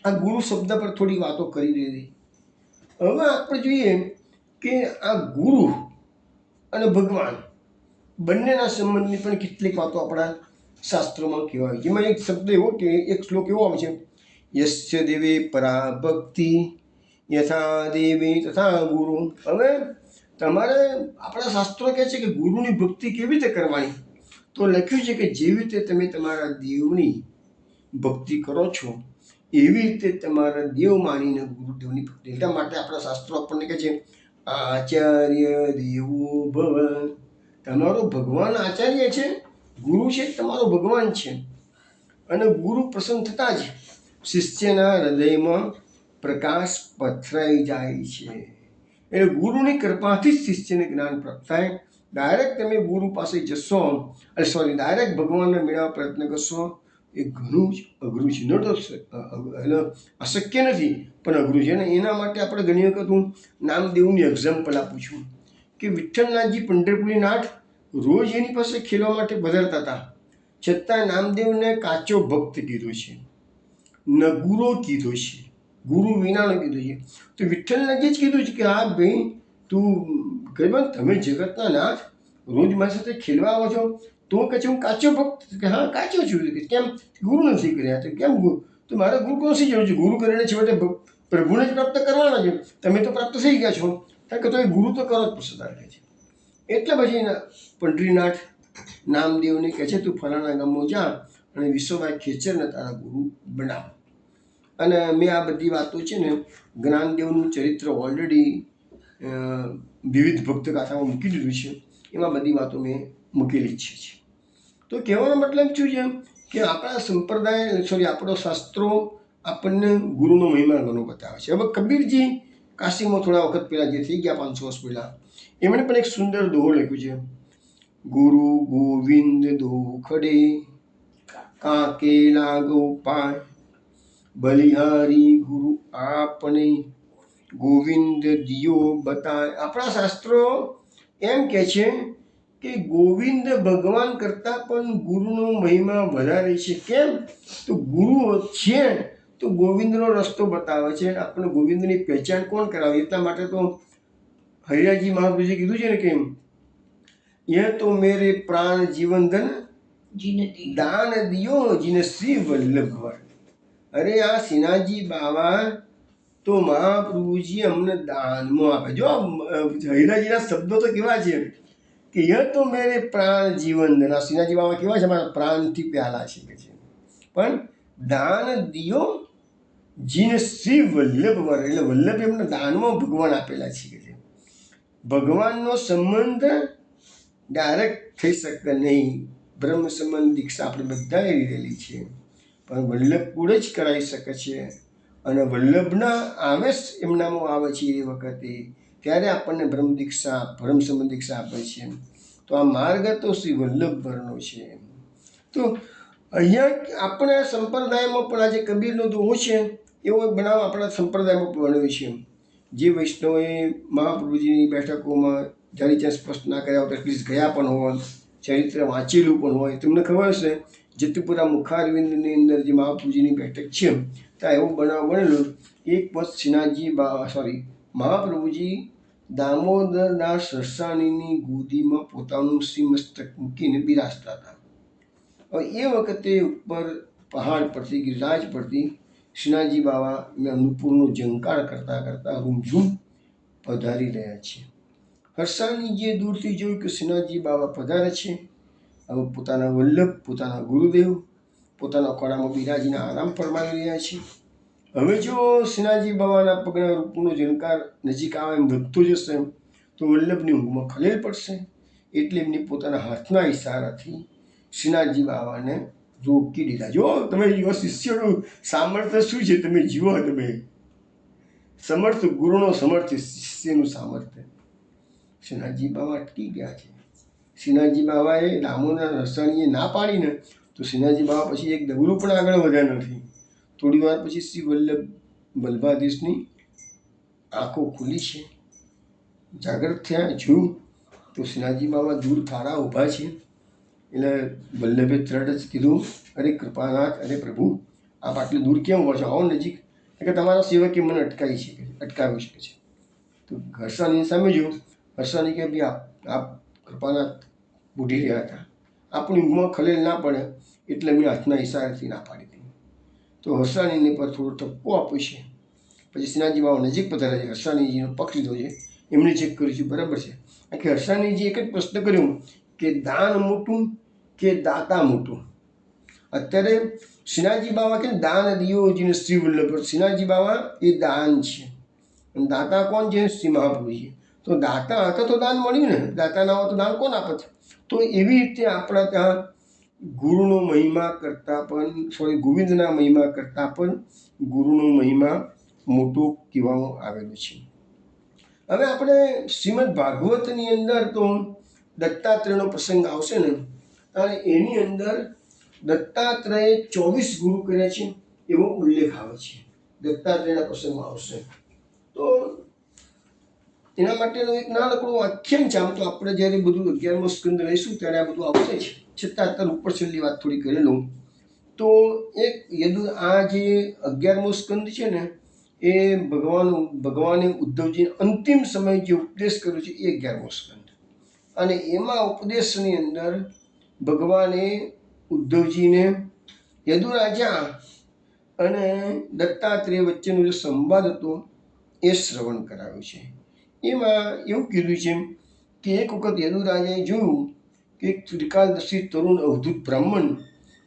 S1: આ ગુરુ શબ્દ પર થોડી વાતો કરી દીધી. હવે આપણે જોઈએ કે આ ગુરુ અને ભગવાન બંનેના સંબંધની પણ કેટલીક વાતો આપણા શાસ્ત્રોમાં કહેવાય. જેમાં એક શબ્દ એવો કે એક શ્લોક એવો આવે છે, યસ્ય દેવે પરા ભક્તિ યથા દેવે તથા ગુરુ. હવે તમારે આપણા શાસ્ત્રો કહે છે કે ગુરુની ભક્તિ કેવી રીતે કરવાની? તો લખ્યું છે કે જેવી રીતે તમે તમારા દેવની ભક્તિ કરો છો એવી રીતે તમારા દેવ માનીને ગુરુદેવની ભક્તિ. એટલા માટે આપણા શાસ્ત્રો આપણને કહે છે આચાર્ય દેવો ભવ. તમારો ભગવાન આચાર્ય છે, ગુરુ છે તમારો ભગવાન છે. અને ગુરુ પ્રસન્ન થતાં જ શિષ્યના હૃદયમાં પ્રકાશ પથરાઈ જાય છે. એટલે ગુરુની કૃપાથી જ શિષ્યને જ્ઞાન પ્રાપ્ત થાય. ડાયરેક્ટ તમે ગુરુ પાસે જશો, ડાયરેક્ટ ભગવાનને મેળવવા પ્રયત્ન કરશો, એ ઘણું જ અઘરું છે. એટલે અશક્ય નથી પણ અઘરું છે. અને એના માટે આપણે ઘણી વખત હું નામદેવની એક્ઝામ્પલ આપું છું કે વિઠ્ઠલનાથજી પંઢરપુરી નાથ રોજ એની પાસે ખેલવા માટે પધારતા હતા, છતાં નામદેવને કાચો ભક્ત કીધો છે, નગુરો કીધો છે, ગુરુ વિનાનો કીધો છે. તો વિઠ્ઠલનાથજી જ કીધું છે કે હા ભાઈ તું ગરીબન તમે જગતના નાથ રોજ મારી સાથે ખેલવા આવો છો, તો કહે છે હું કાચો ભક્ત. કે હા કાચો છું. કે કેમ? ગુરુ નથી કર્યા. તો કેમ ગુરુ? તો મારે ગુરુ કોશી જવું છે, ગુરુ કરીને છેવટે પ્રભુને જ પ્રાપ્ત કરવાના છે. તમે તો પ્રાપ્ત થઈ ગયા છો, કારણ કે તો એ ગુરુ તો કરો જ પડશે તારે છે. એટલે પછી પંઢરીનાથ નામદેવને કહે છે તું ફલાણા ગામમાં જા અને વિશ્વભાઈ ખેચરને તારા ગુરુ બનાવ. અને મેં આ બધી વાતો છે ને જ્ઞાનદેવનું ચરિત્ર ઓલરેડી વિવિધ ભક્ત ગાથામાં મૂકી દીધું છે, એમાં બધી વાતો મેં મૂકેલી જ છે. તો કહેવાનો મતલબ શું છે કે આપણા સંપ્રદાય આપણો શાસ્ત્રો આપણને ગુરુનો મહિમા ઘણો બતાવે છે. હવે કબીરજી કાશીમાં થોડા વખત પહેલાં જે થઈ ગયા 500 વર્ષ પહેલાં, એમણે પણ એક સુંદર દોહો લખ્યું છે, ગુરુ ગોવિંદ દોખડે કાકે લાગો પાય, બલિહારી ગુરુ આપને ગોવિંદ દિયો બતાય. આપણા શાસ્ત્રો એમ કહે છે કે ગોવિંદ ભગવાન કરતાં પણ ગુરુનો મહિમા વધારે છે. કેમ? તો ગુરુ છે તો ગોવિંદનો રસ્તો બતાવે છે. આપણે ગોવિંદની પહેચાન કોણ કરાવે? એટલા માટે તો હરિરાજજી મહાપ્રભુજીએ કીધું છે ને કે यह तो मेरे प्राण जीवन धन दान दियो जिन श्री वल्लभ भर. અરે આ સિનાજી બાવા તો મહાપ્રભુજી અમને દાનમાં આપે. જો હરિરાજીના શબ્દો તો કેવા છે કે યહ તો મેરે પ્રાણ જીવન ધન. આ સિનાજી બાવા કેવા છે? મારા પ્રાણથી પ્યાલા છે કે છે. પણ દાન દિયો જીન શ્રી વલ્લભ વર, એટલે વલ્લભ એમને દાનમાં ભગવાન આપેલા છે કે છે. ભગવાનનો સંબંધ ડાયરેક્ટ થઈ શકે નહીં. બ્રહ્મ સંબંધ દીક્ષા આપણે બધાએ લીધેલી છે, પણ વલ્લભ કુળ જ કરાવી શકે છે. અને વલ્લભના આવેશ એમનામાં આવે છે એ વખતે, ત્યારે આપણને બ્રહ્મ દીક્ષા બ્રહ્મ સંબંધ દીક્ષા આપે છે. તો આ માર્ગ તો શ્રી વલ્લભ ભરનો છે. તો અહીંયા આપણા સંપ્રદાયમાં પણ આજે કબીરનો દોહો છે એવો એક બનાવ આપણા સંપ્રદાયમાં પણ બન્યો છે. જે વૈષ્ણવોએ મહાપ્રભુજીની બેઠકોમાં જ્યારે ત્યાં સ્પષ્ટ ના કર્યા હોય એટલીસ્ટ ગયા પણ હોય, ચરિત્ર વાંચેલું પણ હોય, તમને ખબર હશે જતુપુરા મુખારવિંદની અંદર જે મહાપ્રભુજીની બેઠક છે ત્યાં એવો બનાવ બનેલો. એક વખત મહાપ્રભુજી દામોદરદાસ સરસાણીની ગોદીમાં પોતાનું શ્રીમસ્તક મૂકીને બિરાજતા હતા. હવે એ વખતે ઉપર પહાડ પરથી ગિરિરાજ પરથી શ્રીનાથજી બાવા નુપુરનો ઝંકાર કરતાં કરતાં રૂમઝૂમ પધારી રહ્યા છે. હર્ષાણીજીએ દૂરથી જોયું કે શ્રીનાથજી બાવા પધારે છે. હવે પોતાના વલ્લભ, પોતાના ગુરુદેવ પોતાના ખોળામાં બિરાજીને આરામ ફરમાવી રહ્યા છે. હવે જો શ્રીનાથજી બાવાના પગના રૂપનો ઝંકાર નજીક આવે એમ વધતો જશે તો વલ્લભની ઊંઘમાં ખલેલ પડશે. એટલે એમની પોતાના હાથના ઇશારાથી શ્રીનાથજી બાવાને રોકી દીધા. જો તમે જુઓ શિષ્યનું સામર્થ્ય શું છે, તમે જુઓ, તમે સમર્થ ગુરુનો સમર્થ, શિષ્યનું સામર્થ્ય. શ્રીનાથજી બાવા અટકી ગયા છે. શ્રીનાથજી બાવાએ દામોદર હર્ષાણીએ ના પાડીને તો શ્રીનાથજી બાવા પછી એક ડગલું પણ આગળ વધ્યા નથી. થોડી વાર પછી શ્રી વલ્લભાધીશની આંખો ખુલી છે, જાગૃત થયા, જોયું તો શ્રીનાથજી બાવા દૂર ખાડા ઊભા છે. એટલે વલ્લભે તરત જ કીધું, અરે કૃપાનાથ, અરે પ્રભુ, આપ આટલી દૂર કેમ ઉભા છો, આવો નજીક, કે તમારા સેવકે મને અટકાવી શકે છે. તો હર્ષાની સામે જોયું. હર્ષાની કે ભાઈ આપ કૃપાનાથ બુઢી રહ્યા હતા, આપણી ઊંઘમાં ખલેલ ના પડે એટલે મેં હાથના ઇશારાથી ના પાડી હતી. તો હર્ષાણીને પર થોડો ઠપકો આપ્યો છે. પછી શ્રીનાથજી બાબા નજીક પધાર્યા છે. હર્ષાણીજીનો પક્ષ લીધો છે, એમણે ચેક કર્યું છે, બરાબર છે. કે હર્ષાણીજી એક જ પ્રશ્ન કર્યો કે દાન મોટું કે દાતા મોટું. અત્યારે શ્રીનાથજી બાવા કે દાન દિયો જેને શ્રી વલ્લભ, શ્રીનાથજી બાવા એ દાન છે અને દાતા કોણ છે? શ્રી મહાપ્રભુજી. તો દાતા હતા તો દાન મળ્યું ને, દાતા ના હોય તો દાન કોણ આપત? તો એવી રીતે આપણા ત્યાં ગુરુનો મહિમા કરતાં પણ ગોવિંદના મહિમા કરતાં પણ ગુરુનો મહિમા મોટો કહેવામાં આવેલો છે. હવે આપણે શ્રીમદ ભાગવતની અંદર તો દત્તાત્રેયનો પ્રસંગ આવશે ને, અને એની અંદર દત્તાત્રેયે 24 ગુરુ કર્યા છે એવો ઉલ્લેખ આવે છે. દત્તાત્રેયના પ્રસંગમાં આવશે તો એના માટેનું એક નાનકડું આખ્યાન છે. આમ તો આપણે જ્યારે બધું 11મો સ્કંદ લઈશું ત્યારે આ બધું આવશે જ, છતાં અત્યારે ઉપર છેલ્લી વાત થોડી કરી લઉં તો એક આ જે 11મો સ્કંદ છે ને એ ભગવાને ઉદ્ધવજીને અંતિમ સમય જે ઉપદેશ કર્યો છે એ 11મો સ્કંદ. અને એમાં ઉપદેશની અંદર ભગવાને ઉદ્ધવજીને યદુરાજા અને દત્તાત્રેય વચ્ચેનો જે સંવાદ હતો એ શ્રવણ કરાવ્યો છે. એમાં એવું કીધું છે કે એક વખત યદુરાજાએ જોયું કે એક ત્રિકાલદર્શી તરુણ અવધૂત બ્રાહ્મણ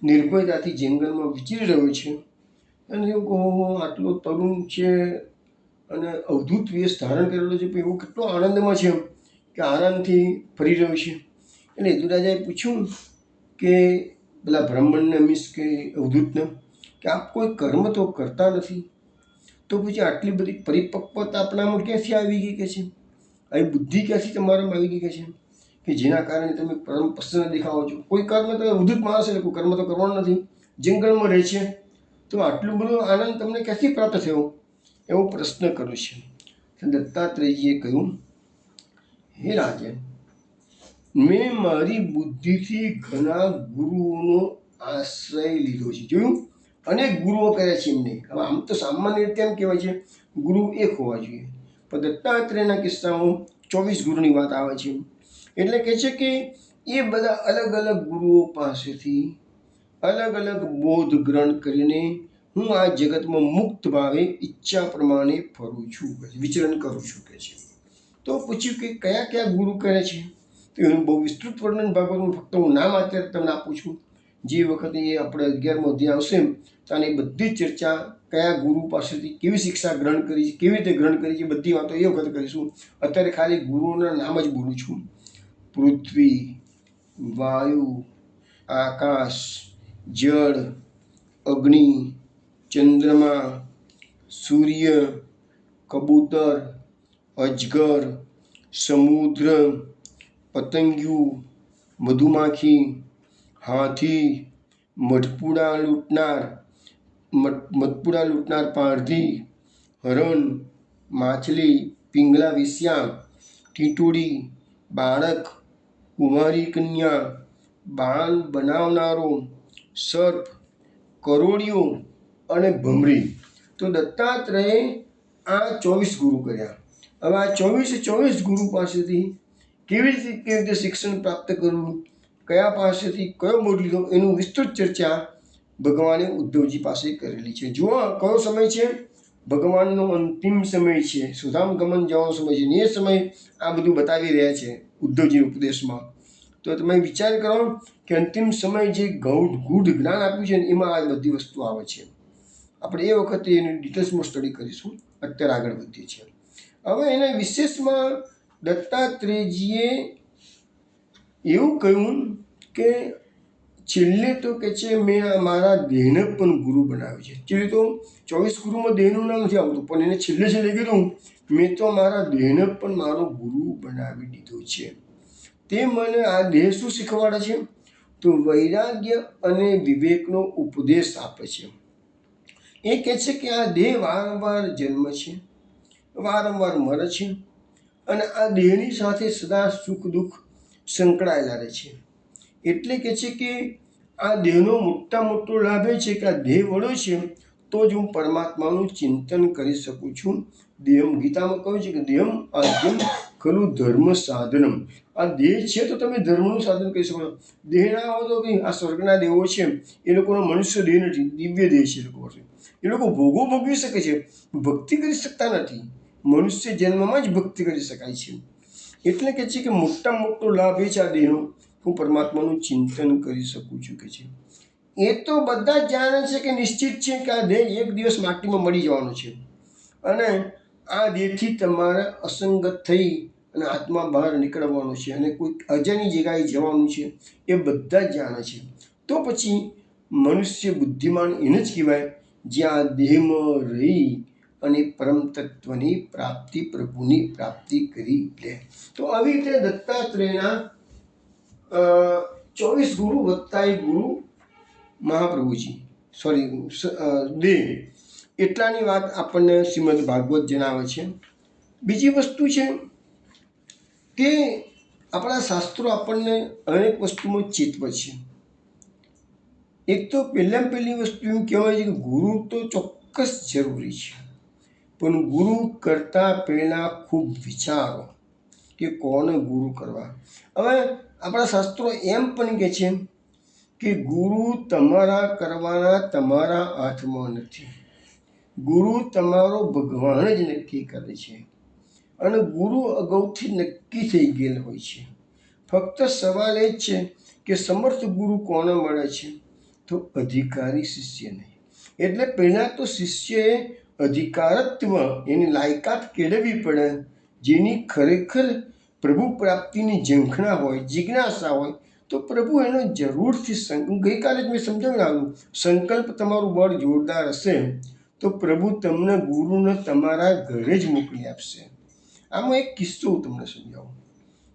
S1: નિર્ભયતાથી જંગલમાં વિચરી રહ્યો છે. અને એવું કહો, આટલો તરુણ છે અને અવધૂત વેશ ધારણ કરેલો છે, એવો કેટલો આનંદમાં છે કે આરામથી ફરી રહ્યો છે. એટલે યદુરાજાએ પૂછ્યું કે પેલા બ્રાહ્મણને, મીન્સ કે અવધૂતને, કે આપ કોઈ કર્મ તો કરતા નથી, તો પછી આટલી બધી પરિપક્વતા આપણામાં ક્યાંથી આવી ગઈ કે છે, આવી બુદ્ધિ ક્યાંથી તમારામાં આવી ગઈ કે છે કે જેના કારણે તમે પરમ પ્રસન્ન દેખાવો છો? કોઈ કર્મ તમે અવધૂત માણસ એટલે કોઈ કર્મ તો કરવાનું નથી, જંગલમાં રહે છે, તો આટલું બધું આનંદ તમને ક્યાંથી પ્રાપ્ત થયો? એવો પ્રશ્ન કર્યો છે. દત્તાત્રેયજીએ કહ્યું, હે રાજન, મેં મારી બુદ્ધિથી ઘણા ગુરુઓનો આશ્રય લીધો છે. જોયું, અનેક ગુરુઓ કર્યા છે એમને. હવે આમ તો સામાન્ય રીતે એમ કહેવાય છે ગુરુ એક હોવા જોઈએ, પણ દત્તાત્રેયના કિસ્સામાં 24 ગુરુની વાત આવે છે. એટલે કહે છે કે એ બધા અલગ અલગ ગુરુઓ પાસેથી અલગ અલગ બોધ ગ્રહણ કરીને હું આ જગતમાં મુક્ત ભાવે ઈચ્છા પ્રમાણે ફરું છું, વિચરણ કરું છું કે છે. તો પૂછ્યું કે કયા કયા ગુરુ કરે છે? તો એનું બહુ વિસ્તૃત વર્ણન ભાગવતમાં ફક્ત હું નામ અત્યારે તમને આપું છું. જે વખતે એ આપણે 11મો અધ્યાય આવશે ત્યારે બધી જ ચર્ચા કયા ગુરુ પાસેથી કેવી શિક્ષા ગ્રહણ કરી છે, કેવી રીતે ગ્રહણ કરી છે, બધી વાતો એ વખતે કરીશું. અત્યારે ખાલી ગુરુઓના નામ જ બોલું છું. પૃથ્વી, વાયુ, આકાશ, જળ, અગ્નિ, ચંદ્રમા, સૂર્ય, કબૂતર, અજગર, સમુદ્ર, પતંગિયું, મધુમાખી, હાથી, મધપુડા લૂંટનાર પારધી, હરણ, માછલી, પિંગલા વેશ્યા, ટીટોડી, બાળક, કુંવારી કન્યા, બાણ બનાવનારો, સર્પ, કરોળિયો અને ભમરી. તો દત્તાત્રેયે આ 24 ગુરુ કર્યા. હવે આ 24 ગુરુ પાસેથી કેવી રીતે શિક્ષણ પ્રાપ્ત કરવું, કયા પાસેથી કયો બોધ લીધો, એનું વિસ્તૃત ચર્ચા ભગવાને ઉદ્ધવજી પાસે કરેલી છે. જુઓ કયો સમય છે, ભગવાનનો અંતિમ સમય છે, સુધામ ગમન જવાનો સમય છે. ને એ સમય આ બધું બતાવી રહ્યા છે ઉદ્ધવજી ઉપદેશમાં. તો તમે વિચાર કરો કે અંતિમ સમય જે ગૂઢ જ્ઞાન આપ્યું છે ને એમાં આ બધી વસ્તુ આવે છે. આપણે એ વખતે એની ડિટેલ્સમાં સ્ટડી કરીશું. અત્યારે આગળ વધીએ છીએ. હવે એના વિશેષમાં દત્તાત્રેયજીએ એવું કહ્યું કે છેલ્લે તો કે છે મેં મારા દેહને પણ ગુરુ બનાવ્યો છે. છેલ્લે તો 24 ગુરુમાં દેહનું નામ નથી આવતું, પણ એને છેલ્લે કીધું મેં તો મારા દેહને પણ મારો ગુરુ બનાવી દીધો છે. તે મને આ દેહ શું શીખવાડે છે, તો વૈરાગ્ય અને વિવેકનો ઉપદેશ આપે છે. એ કહે છે કે આ દેહ વારંવાર જન્મ છે, વારંવાર મરે છે, અને આ દેહની સાથે સદા સુખ દુઃખ સંકળાયેલા રહે છે. એટલે કે છે કે આ દેહનો મોટો લાભ એ છે કે આ દેહ વળો છે તો જ હું પરમાત્માનું ચિંતન કરી શકું છું. દેહમ, ગીતામાં કહ્યું છે કે દેહમ આદ્યમ ખલુ ધર્મ સાધનમ. આ દેહ છે તો તમે ધર્મનું સાધન કરી શકો છો. દેહ ના હોય તો આ સ્વર્ગના દેવો છે એ લોકોનો મનુષ્ય દેહ નથી, દિવ્ય દેહ છે. એ લોકો ભોગો ભોગવી શકે છે, ભક્તિ કરી શકતા નથી. મનુષ્ય જન્મમાં જ ભક્તિ કરી શકાય છે. એટલે કે છે કે મોટામાં મોટો લાભ એ છે આ દેહનો, હું પરમાત્માનું ચિંતન કરી શકું છું કે છે. એ તો બધા જ જાણે છે કે નિશ્ચિત છે કે આ દેહ એક દિવસ માટીમાં મળી જવાનો છે, અને આ દેહથી તમારે અસંગત થઈ અને આત્મા બહાર નીકળવાનો છે અને કોઈ અજાની જગ્યાએ જવાનું છે. એ બધા જ જાણે છે. તો પછી મનુષ્ય બુદ્ધિમાન એને જ કહેવાય જ્યાં દેહમાં રહી અને પરમ તત્વની પ્રાપ્તિ, પ્રભુની પ્રાપ્તિ કરી લે. તો આવી રીતે દત્તાત્રેયના 24 ગુરુ વત્તા એક ગુરુ મહાપ્રભુજી, દેહ, એટલાની વાત આપણને શ્રીમદ ભાગવત જણાવે છે. બીજી વસ્તુ છે કે આપણા શાસ્ત્રો આપણને અનેક વસ્તુમાં ચેતવે છે. એક તો પહેલી વસ્તુ એમ કહેવાય છે કે ગુરુ તો ચોક્કસ જરૂરી છે, પણ ગુરુ કરતા પહેલા ખૂબ વિચારો કે કોને ગુરુ કરવા. હવે આપણા શાસ્ત્રો એમ પણ કહે છે કે ગુરુ તમારા કરવાના તમારા હાથમાં નથી. ગુરુ તમારો ભગવાન જ નક્કી કરે છે, અને ગુરુ અગાઉથી નક્કી થઈ ગયેલ હોય છે. ફક્ત સવાલ એ જ છે કે સમર્થ ગુરુ કોને મળે છે, તો અધિકારી શિષ્ય નહીં. એટલે પહેલાં તો શિષ્યએ અધિકારત્વ, એની લાયકાત કેળવવી પડે. જેની ખરેખર પ્રભુ પ્રાપ્તિની ઝંખના હોય, જિજ્ઞાસા હોય, તો પ્રભુ એનો જરૂરથી ગઈકાલે જ મેં સમજાવ્યું આવ્યું, સંકલ્પ તમારું બળ જોરદાર હશે તો પ્રભુ તમને ગુરુને તમારા ઘરે જ મોકલી આપશે. આમાં એક કિસ્સો હું તમને સમજાવું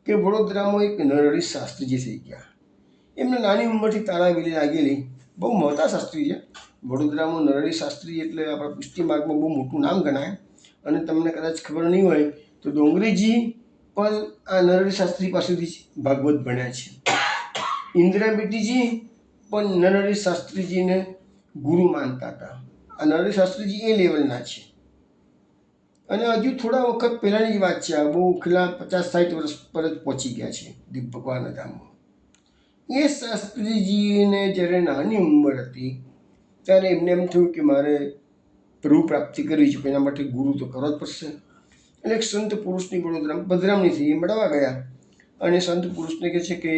S1: કે વડોદરામાં એક નરહરી શાસ્ત્રીજી થઈ ગયા. એમને નાની ઉંમરથી તાળાવેલી લાગેલી, બહુ મોટા શાસ્ત્રી છે. વડોદરામાં નરહરી શાસ્ત્રી એટલે આપણા પુષ્ટિ માર્ગમાં બહુ મોટું નામ ગણાય. અને તમને કદાચ ખબર નહીં હોય તો ડોંગરીજી પણ આ નરહરી શાસ્ત્રી પાસેથી ભાગવત ભણ્યા છે. ઇન્દિરા બેટીજી પણ નરહરી શાસ્ત્રીજીને ગુરુ માનતા હતા. આ નરહરી શાસ્ત્રીજી એ લેવલના છે. અને હજુ થોડા વખત પહેલાંની જ વાત છે, આ બહુ પેલા 50-60 વર્ષ પર જ પહોંચી ગયા છે ભગવાનના ધામમાં. એ શાસ્ત્રીજીને જ્યારે નાની ઉંમર હતી ત્યારે એમને એમ થયું કે મારે પ્રભુ પ્રાપ્તિ કરવી છે, એના માટે ગુરુ તો કરવો જ પડશે. એટલે એક સંત પુરુષની વડોદરા બદરામણીથી એ મળવા ગયા, અને સંત પુરુષને કહે છે કે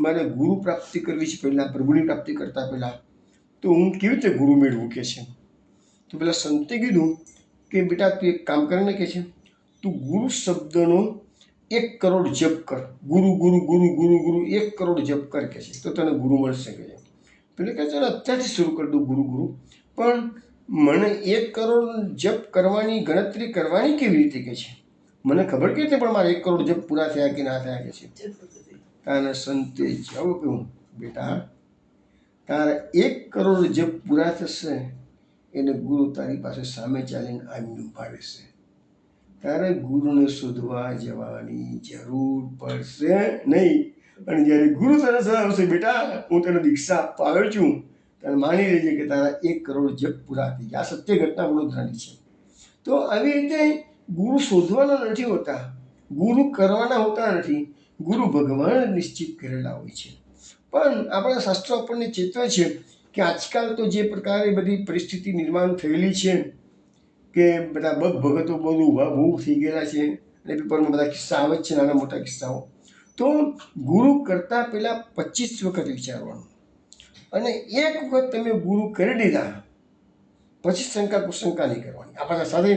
S1: મારે ગુરુ પ્રાપ્તિ કરવી છે, પહેલાં પ્રભુની પ્રાપ્તિ કરતાં પહેલાં, તો હું કેવી રીતે ગુરુ મેળવું કે છે. તો પેલા સંતે કીધું કે બેટા તું એક કામ કરીને કે છે, તું ગુરુ શબ્દનો 1 કરોડ જપ કર. ગુરુ ગુરુ ગુરુ ગુરુ ગુરુ 1 કરોડ જપ કર કે છે, તો તને ગુરુ મળશે કે છે. પેલે કહે ચાલો અત્યારથી શરૂ કરી દઉં ગુરુ ગુરુ, પણ મને 1 કરોડ જપ કરવાની ગણતરી કરવાની કેવી રીતે કે છે, મને ખબર કેવી રીતે પણ મારે 1 કરોડ જપ પૂરા થયા કે ના થયા કે છે. તાના સંતે જવાબ કહ્યું, બેટા તારા 1 કરોડ જપ પૂરા થશે એટલે ગુરુ તારી પાસે સામે ચાલીને આવીને ઊભા રહેશે. તારે ગુરુને શોધવા જવાની જરૂર પડશે નહીં. અને જ્યારે ગુરુ તને આવશે, બેટા હું તને દીક્ષા આપવા આવ્યો છું, તને માની લેજે કે તારા 1 કરોડ જપ પૂરા થઈ ગયા. આ સત્ય ઘટના વડોદરાની છે. તો આવી રીતે ગુરુ શોધવાના નથી હોતા, ગુરુ કરવાના હોતા નથી, ગુરુ ભગવાન નિશ્ચિત કરેલા હોય છે. પણ આપણા શાસ્ત્રો આપણને ચેતવે છે કે આજકાલ તો જે પ્રકારે બધી પરિસ્થિતિ નિર્માણ થયેલી છે કે બધા ભગતો બધું ઊભા બહુ થઈ ગયેલા છે અને પેપરમાં બધા કિસ્સા આવે જ છે, નાના મોટા કિસ્સાઓ. તો ગુરુ કરતાં પહેલાં 25 વખત વિચારવાનું, અને એક વખત તમે ગુરુ કરી દીધા પછી શંકા કુશંકા નહીં કરવાની. આપણા સાથે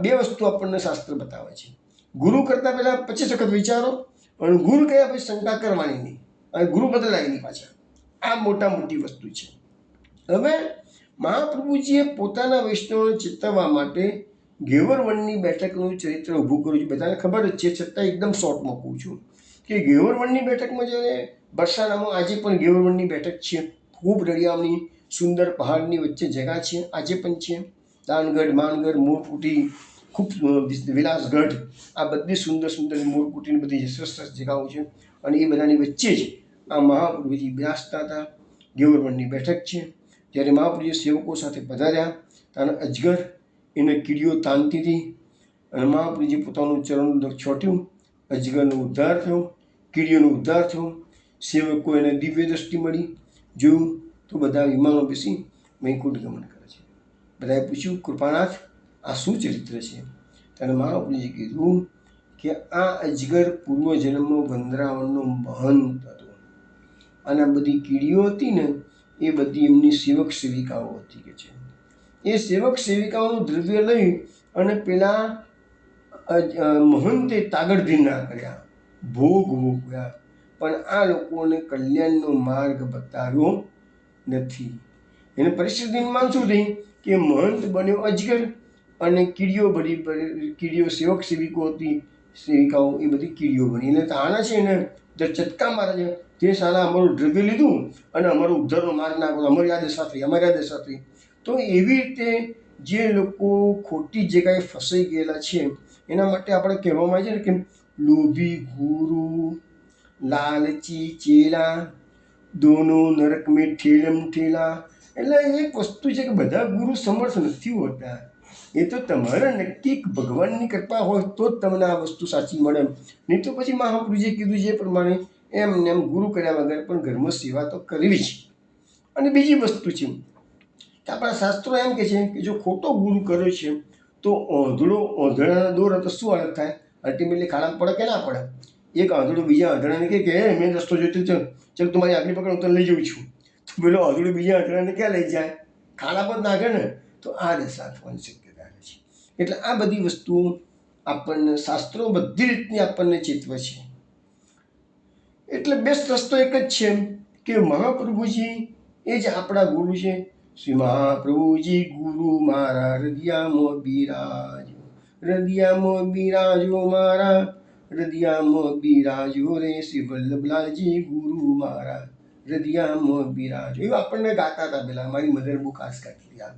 S1: બે વસ્તુ આપણને શાસ્ત્ર બતાવે છે. ગુરુ કરતાં પહેલાં 25 વખત વિચારો, અને ગુરુ કર્યા પછી શંકા કરવાની નહીં, અને ગુરુ બદલાય નહીં પાછા. આ મોટી વસ્તુ છે. હવે મહાપ્રભુજીએ પોતાના વૈષ્ણવોને ચેતવવા માટે ગેવરવનની બેઠકનું ચરિત્ર ઊભું કર્યું છે. બધાને ખબર જ છે, છતાં એકદમ શોર્ટમાં કહું છું કે ગેવરવનની બેઠકમાં જ્યારે બરસાનામાં આજે પણ ગેવરવનની બેઠક છે. ખૂબ રળિયામણી સુંદર પહાડની વચ્ચે જગા છે, આજે પણ છે. દાનગઢ, માનગઢ, મોરકુટી, ખૂબ વિલાસગઢ, આ બધી સુંદર સુંદર મોરકુટીની બધી સરસ જગાઓ છે. અને એ બધાની વચ્ચે જ આ મહાપ્રભુજી બિરાજતા હતા. ગેવરવનની બેઠક છે. જ્યારે મહાપ્રભુજી સેવકો સાથે પધાર્યા, તાના અજગર એને કીડીઓ તાનતી હતી, અને મહાપ્રભુજી પોતાનું ચરણ છોટ્યું, અજગરનો ઉદ્ધાર થયો, કીડીઓનો ઉદ્ધાર થયો. સેવકો એને દિવ્ય દ્રષ્ટિ મળી, જોયું તો બધા વિમાનો બેસી વૈકુંઠ ગમન કરે છે. બધાએ પૂછ્યું, કૃપાનાથ આ શું ચરિત્ર છે? ત્યારે મહાપ્રભુજીએ કીધું કે આ અજગર પૂર્વજન્મમાં વંદરાવનનો મહંત હતો, અને આ બધી કીડીઓ હતી ને એ બધી એમની સેવક સેવિકાઓ હતી કે છે. એ સેવક સેવિકાઓનું દ્રવ્ય લઈ અને પેલા મહંતે તાગડધીના કર્યા, ભોગ ભોગવ્યા, પણ આ લોકોને કલ્યાણનો માર્ગ બતાવ્યો નથી. એને પરિસ્થિતિમાં શું થઈ કે મહંત બન્યો અજગર, અને કીડીઓ સેવક સેવિકાઓ એ બધી કીડીઓ બની. એટલે તાણા છે ને ચટકા મારે છે, તે સાલા અમારું દ્રવ્ય લીધું અને અમારો ઉદ્ધારનો માર્ગ ના કર્યો, અમારી આ દશા થઈ. તો એવી રીતે જે લોકો ખોટી જગ્યાએ ફસાઈ ગયેલા છે એના માટે આપણે કહેવામાં આવે છે ને કે લોભી ગુરુ, લાલચી ચેલા, દોનો નરક મેં ઠેલમ ઠેલા. એટલે એક વસ્તુ છે કે બધા ગુરુ સમર્થ નથી હોતા. એ તો તમારે નક્કી ભગવાનની કૃપા હોય તો જ તમને આ વસ્તુ સાચી મળે. નહીં તો પછી મહાપ્રભુજીએ કીધું જે પ્રમાણે એમ ગુરુ કર્યા વગર પણ ઘરમાં સેવા તો કરવી જ. અને બીજી વસ્તુ છે કે આપણા શાસ્ત્રો એમ કહે છે કે જો ખોટો ગુરુ કર્યો છે તો ઓંધળાના દોર તો શું અલગ થાય? અલ્ટિમેટલી ખાડામાં પડે કે ના પડે? એક આંધળું બીજા આંધળાને કહે કે મેં રસ્તો જોઈતો ચાલ તમારી આગળ પકડ, હું તને લઈ જઉં છું. તો પેલો આંધળું બીજા આંધળાને ક્યાં લઈ જાય? ખાડા પર નાખે ને. તો આ દશા થવાની શક્યતા છે. એટલે આ બધી વસ્તુઓ આપણને શાસ્ત્રો બધી રીતની આપણને ચેતવે છે. એટલે બેસ્ટ રસ્તો એક જ છે કે મહાપ્રભુજી એ જ આપણા ગુરુ છે. શ્રી મહાપ્રભુજી ગુરુ મારા હૃદયમાં બિરાજો મારા હૃદયમાં બિરાજો રે. શ્રી વલ્લભલાલજી ગુરુ મારા હૃદયમાં બિરાજો. એવું આપણને ગાતા હતા પેલા, મારી મધર બહુ ખાસ ગાતી હતી.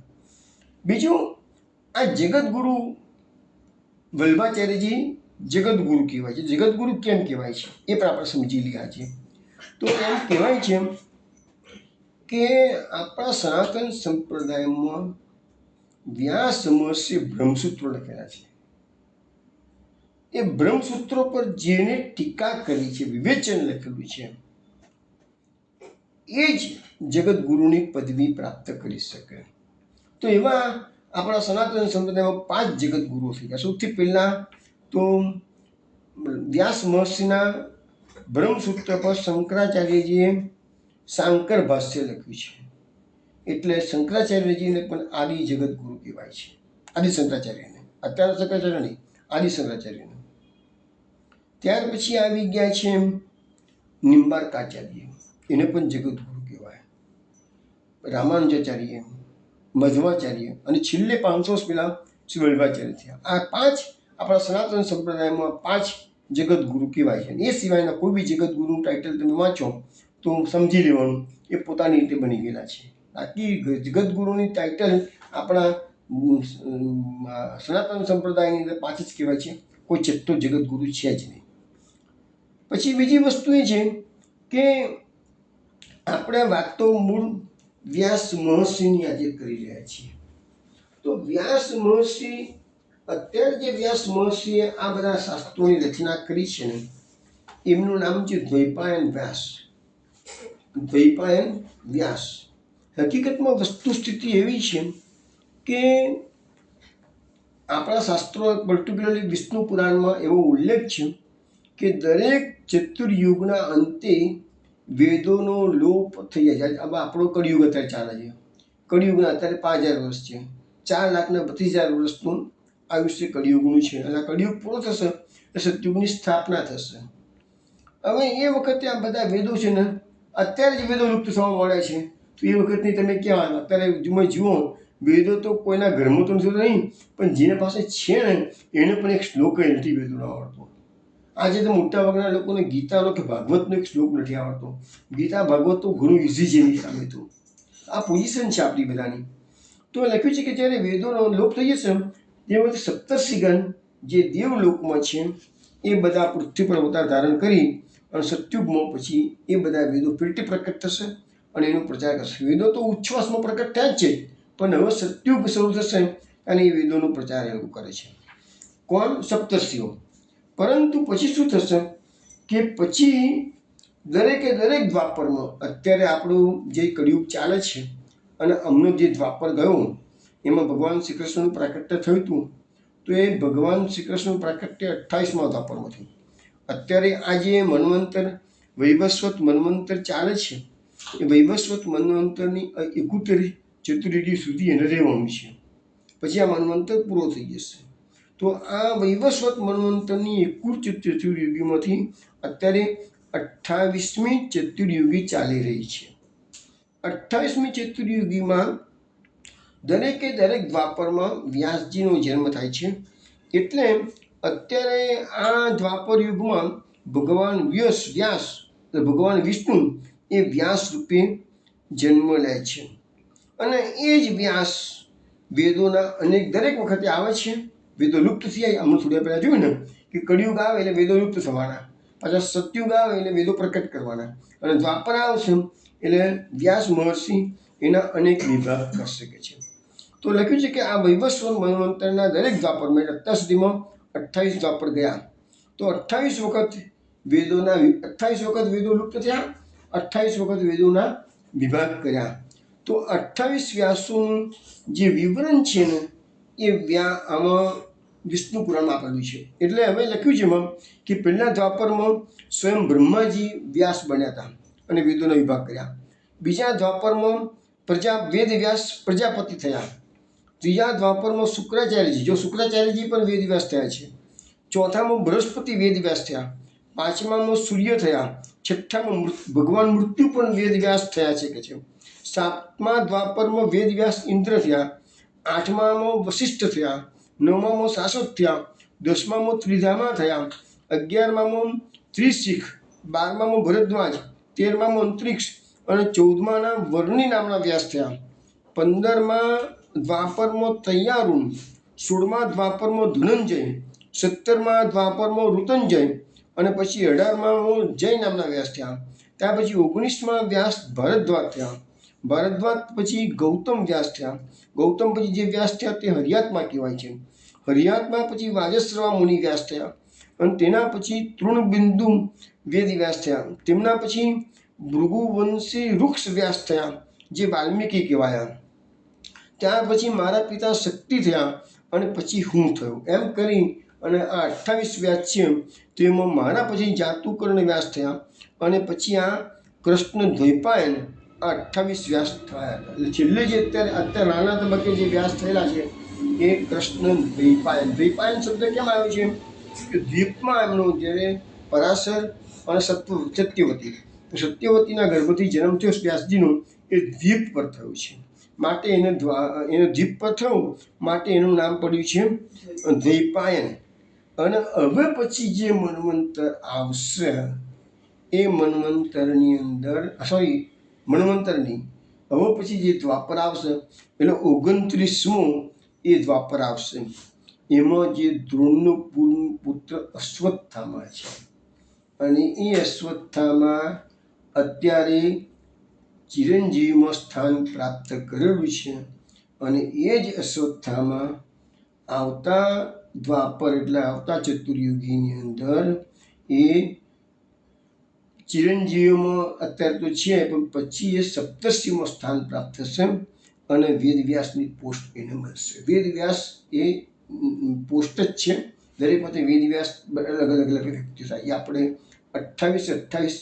S1: બીજું, આ જગતગુરુ વલ્લભાચાર્યજી જગતગુરુ કહેવાય છે. જગતગુરુ કેમ કહેવાય છે એ પણ આપણે સમજી લીધા છે. તો એમ કહેવાય છે કે આપણા સનાતન સંપ્રદાયમાં વ્યાસ મહર્ષિ બ્રહ્મસૂત્રો લખેલા છે. એ બ્રહ્મસૂત્રો પર જેને ટીકા કરી છે, વિવેચન લખેલું છે, એ જ જગતગુરુની પદવી પ્રાપ્ત કરી શકે. તો એવા આપણા સનાતન સંપ્રદાયમાં 5 જગતગુરુઓ થઈ ગયા. સૌથી પહેલાં તો વ્યાસ મહર્ષિના બ્રહ્મસૂત્ર પર શંકરાચાર્યજીએ શાંકર ભાષ્ય લખ્યું છે. એટલે શંકરાચાર્યજીને પણ આદિ જગતગુરુ કહેવાય છે. આદિ શંકરાચાર્યને, અત્યારના શંકરાચાર્ય નહીં, આદિ શંકરાચાર્યને. ત્યાર પછી આવી ગયા છે નિમ્બાર્કાચાર્ય, એને પણ જગતગુરુ કહેવાય. રામાનુજાચાર્ય, મધ્વાચાર્ય, અને છેલ્લે 500 વર્ષ પહેલાં શ્રી વલ્લભાચાર્ય થયા. આ 5 આપણા સનાતન સંપ્રદાયમાં 5 જગતગુરુ કહેવાય છે. એ સિવાયના કોઈ બી જગતગુરુનું ટાઇટલ તમે વાંચો તો તો સમજી લેવાનું એ પોતાની રીતે બની ગયેલા છે. બાકી જગતગુરુની ટાઇટલ આપણા સનાતન સંપ્રદાયની અંદર પાછી જ કહેવાય છે, કોઈ છઠ્ઠો જગતગુરુ છે જ નહીં. પછી બીજી વસ્તુ એ છે કે આપણે વાત તો મૂળ વ્યાસ મહર્ષિની આજે કરી રહ્યા છીએ. તો વ્યાસ મહર્ષિ, અત્યારે જે વ્યાસ મહર્ષિએ આ બધા શાસ્ત્રોની રચના કરી છે ને, એમનું નામ છે દ્વૈપાયન વ્યાસ. દ્વૈપાયન વ્યાસ. હકીકતમાં વસ્તુ સ્થિતિ એવી છે કે આપણા શાસ્ત્રો, પર્ટિક્યુલરલી વિષ્ણુ પુરાણમાં એવો ઉલ્લેખ છે કે દરેક ચતુર્યુગના અંતે વેદોનો લોપ થઈ જાય છે. હવે આપણો કળિયુગ અત્યારે ચાલે છે. કળિયુગના અત્યારે 5000 વર્ષ છે. 4,32,000 વર્ષનું આયુષ્ય કળિયુગનું છે. અને આ કળિયુગ પૂરો થશે એટલે સતયુગની સ્થાપના થશે. હવે એ વખતે આ બધા વેદો છે ને, અત્યારે જ વેદો લુપ્ત થવા મળે છે. તો એ વખતની તમે ક્યાં, અત્યારે જુઓ વેદો તો કોઈના ઘરમાં તો નથી નહીં, પણ જેના પાસે છે ને એને પણ એક શ્લોક નથી વેદોનો આવડતો. આજે તો મોટાભાગના લોકોને ગીતાનો કે ભાગવતનો એક શ્લોક નથી આવડતો. ગીતા ભાગવત તો ઘણું ઇઝી છે એની સામે. તો આ પોઝિશન છે આપણી બધાની. તો લખ્યું છે કે જ્યારે વેદોનો લોપ થઈ જશે તે વખતે સપ્તર્ષિગણ જે દેવલોકમાં છે એ બધા પૃથ્વી પર અવતાર ધારણ કરી અને સતયુગમાં પછી એ બધા વેદો ફરીથી પ્રકટ થશે અને એનો પ્રચાર કરશે. વેદો તો ઉચ્છ્વાસમાં પ્રકટ થયા જ છે, પણ હવે સતયુગ શરૂ થશે અને એ વેદોનો પ્રચાર એવું કરે છે. કોણ? સપ્તર્ષિઓ. પરંતુ પછી શું થશે કે પછી દરેકે દરેક દ્વાપરમાં, અત્યારે આપણું જે કળિયુગ ચાલે છે અને અમનો જે દ્વાપર ગયો એમાં ભગવાન શ્રી કૃષ્ણનું પ્રાકટ્ય થયું હતું. તો એ ભગવાન શ્રી કૃષ્ણનું પ્રાકટ્ય 28મા દ્વાપરમાં થયું. અત્યારે આ જે મન્વંતર, વૈવસ્વત મન્વંતર ચાલે છે, એ વૈવસ્વત મન્વંતરની 71 ચતુર્યુગી સુધી એને રહેવાનું છે. પછી આ મન્વંતર પૂરો થઈ જશે. તો આ વૈવસ્વત મન્વંતરની 71 ચતુર્યુગીમાંથી અત્યારે 28મી ચતુર્યુગી ચાલી રહી છે. 28મી ચતુર્યુગીમાં દરેકે દરેક દ્વાપરમાં વ્યાસજીનો જન્મ થાય છે. એટલે અત્યારે આ દ્વાપર યુગમાં ભગવાન વ્યાસ, ભગવાન વિષ્ણુ એ વ્યાસ રૂપે જન્મ લે છે. અને એ જ વ્યાસ વેદોના અનેક દરેક વખતે આવે છે. વેદો લુપ્ત થઈ જાય. હમણાં થોડી પહેલાં જોયું ને કે કળિયુગ આવે એટલે વેદો લુપ્ત થવાના, પાછા સતયુગ આવે એટલે વેદો પ્રકટ કરવાના, અને દ્વાપર આવશે એટલે વ્યાસ મહર્ષિ એના અનેક વિભાગ કરી શકે છે. તો લખ્યું છે કે આ વૈવસ્વત મન્વંતરના દરેક દ્વાપરમાં, અત્યાર સુધીમાં 28 દ્વાપર ગયા. તો 28 વખત વેદોના 28 વખત વેદો લુપ્ત થયા, 28 વખત વેદોના વિભાગ કર્યા. તો 28 વ્યાસોનું જે વિવરણ છે ને એ આમાં વિષ્ણુ પુરાણમાં આપેલું છે. એટલે હવે લખ્યું છે એમાં કે પહેલા દ્વાપરમાં સ્વયં બ્રહ્માજી વ્યાસ બન્યા હતા અને વેદોનો વિભાગ કર્યા. બીજા દ્વાપરમાં વેદ વ્યાસ પ્રજાપતિ થયા. ત્રીજા દ્વાપરમાં શુક્રાચાર્યજી, જો શુક્રાચાર્યજી પણ વેદ વ્યાસ થયા છે. ચોથામાં બૃહસ્પતિ વેદ વ્યાસ થયા. પાંચમામાં સૂર્ય થયા. છઠ્ઠામાં ભગવાન મૃત્યુ પણ વેદ વ્યાસ થયા છે કે છે. સાતમા દ્વાપરમાં વેદ વ્યાસ ઇન્દ્ર થયા. આઠમામાં વશિષ્ઠ થયા. નવમામાં શાશ્વત થયા. 10મામાં ત્રિધામા થયા. 11મામાં ત્રિશિખ. 12મામાં ભરદ્વાજ. 13મામાં અંતરિક્ષ અને 14માના વર્ણિ નામના વ્યાસ થયા. 15મા દ્વાપરમાં તૈયારુન. 16મા દ્વાપરમાં ધનંજય. 17મા દ્વાપરમાં ઋતંજય અને પછી 18માં જય નામના વ્યાસ થયા. ત્યાર પછી 19મા વ્યાસ ભારદ્વાજ થયા. ભારદ્વાજ પછી ગૌતમ વ્યાસ થયા. ગૌતમ પછી જે વ્યાસ થયા તે હરિયાત્મા કહેવાય છે. હરિયાત્મા પછી વાજસ્રવા મુનિ વ્યાસ થયા અને તેના પછી તૃણબિંદુ વેદ વ્યાસ થયા. તેમના પછી ભૃગુવંશી વૃક્ષ વ્યાસ થયા જે વાલ્મીકી કહેવાયા. ત્યાર પછી મારા પિતા શક્તિ થયા અને પછી હું થયો. એમ કરી અને આ 28 વ્યાસ છે તેમાં મારા પછી જાતુકર્ણ વ્યાસ થયા અને પછી આ કૃષ્ણ દ્વૈપાયન, આ 28 વ્યાસ થયા હતા. એટલે છેલ્લે જે અત્યારે નાના તબક્કે જે વ્યાસ થયેલા છે એ કૃષ્ણ દ્વૈપાયન. દ્વૈપાયન શબ્દ કેમ આવ્યો છે કે દ્વીપમાં એમનો જ્યારે પરાશર અને સત્યવતી, સત્યવતીના ગર્ભથી જન્મ થયો વ્યાસજીનો એ દ્વીપ પર થયો છે, માટે એને દ્વીપ પર થયું, માટે એનું નામ પડ્યું છે દ્વૈપાયન. અને હવે પછી જે મન્વંતર આવશે એ મન્વંતરની અંદર મન્વંતરની હવે પછી જે દ્વાપર આવશે એટલે 29મો એ દ્વાપર આવશે. એમાં જે દ્રોણનો પુત્ર અશ્વત્થામા છે અને એ અશ્વત્થામા અત્યારે ચિરંજીવીમાં સ્થાન પ્રાપ્ત કરેલું છે અને એ જ અશ્વત્થામા આવતા દ્વાપર એટલે આવતા ચતુર્યુગીની અંદર એ ચિરંજીવીમાં અત્યારે તો છે પણ પછી એ સપ્તર્ષિમાં સ્થાન પ્રાપ્ત થશે અને વેદવ્યાસની પોસ્ટ એને મળશે. વેદવ્યાસ એ પોસ્ટ જ છે. દરેક વખતે વેદવ્યાસ અલગ વ્યક્તિ થાય. આપણે 28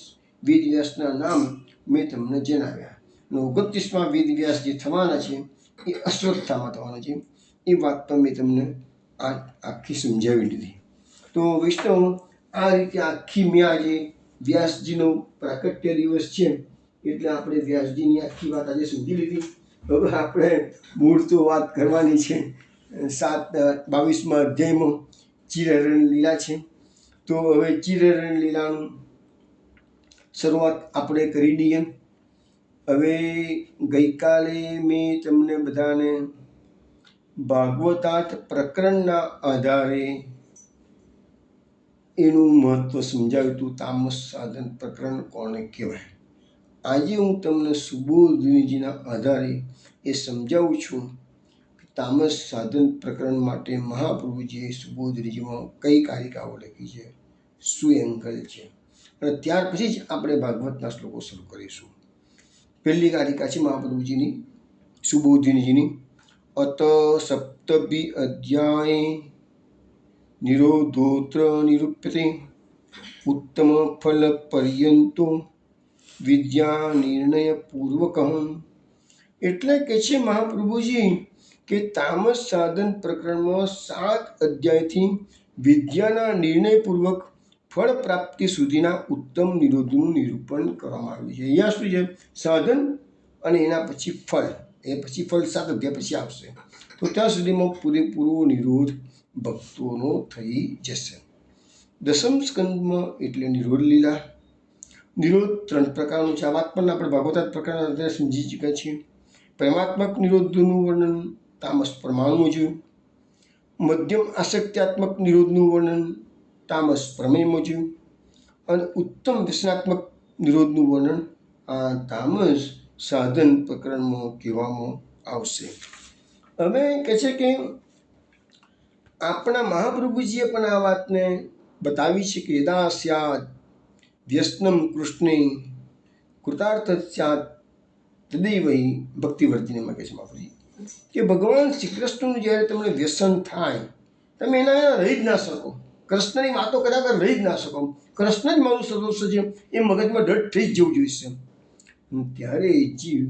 S1: વેદવ્યાસના નામ મેં તમને જણાવ્યા અને 29મા વેદવ્યાસ જે થવાના છે એ અશ્વત્થામા થવાના છે. એ વાત પણ મેં તમને આખી સમજાવી દીધી. તો વૈષ્ણવ આ રીતે આખી મેં આજે વ્યાસજીનો પ્રાકટ્ય દિવસ છે એટલે આપણે વ્યાસજીની આખી વાત આજે સમજી લીધી. હવે આપણે મૂળ તો વાત કરવાની છે 22મા અધ્યાયમાં ચિરહરણ લીલા છે. તો હવે ચિરહરણ લીલાનું શરૂઆત આપણે કરી દઈએ. હવે ગઈકાલે મેં તમને બધાને ભાગવતાર્થ પ્રકરણના આધારે એનું મહત્વ સમજાવ્યું હતું. તામસ સાધન પ્રકરણ કોને કહેવાય. આજે હું તમને સુબોધનીજીના આધારે એ સમજાવું છું કે તામસ સાધન પ્રકરણ માટે મહાપ્રભુજીએ સુબોધનીજીમાં કઈ કારિકાઓ લખી છે, શું એંગલ છે, અને ત્યાર પછી જ આપણે ભાગવતના શ્લોકો શરૂ કરીશું. પહેલી કારિકા છે મહાપ્રભુજીની સુબોધનીજીની. અત સપ્તભિ અધ્યાય નિરોધોત્ર નિરૂપ્યતે ઉત્તમ ફલ પર્યંતો વિદ્યા નિર્ણય પૂર્વક. એટલે કે છે મહાપ્રભુજી કે તામસ સાધન પ્રકરણમાં 7 અધ્યાયથી વિદ્યાના નિર્ણયપૂર્વક ફળ પ્રાપ્તિ સુધીના ઉત્તમ નિરોધનું નિરૂપણ કરવામાં આવ્યું છે. અહીંયા શું છે? સાધન અને એના પછી ફળ. એ પછી ફળ 7 અધ્યાય પછી આવશે. તો ત્યાં સુધીમાં પૂરેપૂરો નિરોધ ભક્તોનો થઈ જશે. દસમ સ્કંદમાં એટલે નિરોધ લીલા. નિરોધ 3 પ્રકારનો છે. આ વાત પણ આપણે ભાગવતાર્થ પ્રકરણના અંદર સમજી ચૂક્યા છીએ. પ્રેમાત્મક નિરોધનું વર્ણન તામસ પરમાણુમાં જોયું. મધ્યમ આસક્ત્યાત્મક નિરોધનું વર્ણન તામસ પ્રમેયમાં જોયું. અને ઉત્તમ વ્યસનાત્મક નિરોધનું વર્ણન આ તામસ સાધન પ્રકરણમાં કહેવામાં આવશે. હવે કહે છે કે આપણા મહાપ્રભુજીએ પણ આ વાતને બતાવી છે કે યદા સ્યાદ વ્યસનમ કૃષ્ણે કૃતાર્થ સ્યાદ તદૈવહી ભક્તિવર્ધિનીમાં કહે છે મહાપ્રભુજી કે ભગવાન શ્રી કૃષ્ણનું જ્યારે તમને વ્યસન થાય તમે એના રહી જ ના શકો. કૃષ્ણની વાતો કર્યા વગર રહી જ ના શકો. કૃષ્ણ જ મારું સર્વસ્વ છે એ મગજમાં દઢ થઈ જ જવું જોઈશે. ત્યારે જીવ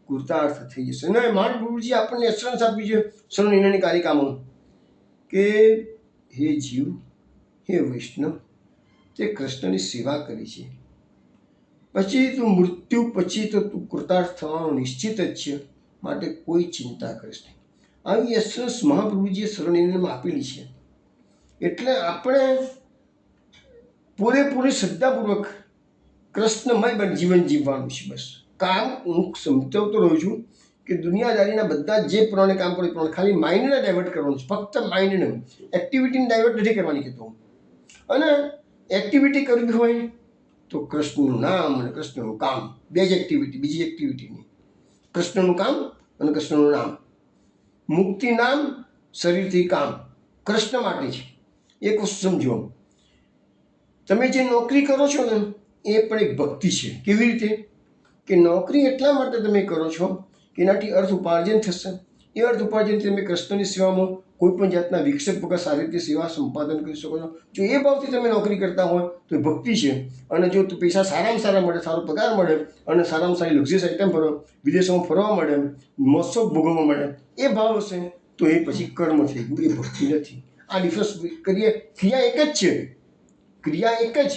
S1: કૃતાર્થ થઈ જશે. અને મહાપ્રભુજી આપણને એશ્યોરન્સ આપી છે સર્વ નિર્ણયની કારિકામાં કે હે જીવ, હે વૈષ્ણવ, તે કૃષ્ણની સેવા કરી છે પછી તું મૃત્યુ પછી તો તું કૃતાર્થ થવાનો નિશ્ચિત જ છે. માટે કોઈ ચિંતા કરીશ નહીં. આવી એશ્યોરન્સ મહાપ્રભુજીએ સર્વ નિર્ણયમાં આપેલી છે. એટલે આપણે પૂરેપૂરી શ્રદ્ધાપૂર્વક કૃષ્ણમય જીવન જીવવાનું છે. બસ કામ હું સમજાવતો રહું છું કે દુનિયાદારીના બધા જે પ્રમાણે કામ કરે પ્રમાણે ખાલી માઇન્ડને ડાયવર્ટ કરવાનું છે. ફક્ત માઇન્ડને, એક્ટિવિટીને ડાયવર્ટ નથી કરવાની કહેતો. અને એક્ટિવિટી કરવી હોય તો કૃષ્ણનું નામ અને કૃષ્ણનું કામ, બે જ એક્ટિવિટી, બીજી એક્ટિવિટી નહીં. કૃષ્ણનું કામ અને કૃષ્ણનું નામ. મુક્તિ નામ, શરીરથી કામ કૃષ્ણ માટે છે. એક વસ્તુ સમજો, તમે જે નોકરી કરો છો ને એ પણ એક ભક્તિ છે. કેવી રીતે? કે નોકરી એટલા માટે તમે કરો છો કે એનાથી અર્થ ઉપાર્જન થશે. એ અર્થ ઉપાર્જનથી તમે કૃષ્ણની સેવામાં કોઈ પણ જાતના વિક્ષેપ વગર સારી રીતે સેવા સંપાદન કરી શકો છો. જો એ ભાવથી તમે નોકરી કરતા હોય તો એ ભક્તિ છે. અને જો પૈસા સારામાં સારા મળે, સારો પગાર મળે અને સારામાં સારી લક્ઝરીસ આઇટમ ફરો, વિદેશોમાં ફરવા મળે, મહોત્સવ ભોગવવા મળે, એ ભાવ હશે તો એ પછી કર્મ થઈ ગયું, એ ભક્તિ નથી. આ ડિફરન્સ કરીએ. ક્રિયા એક જ છે, ક્રિયા એક જ,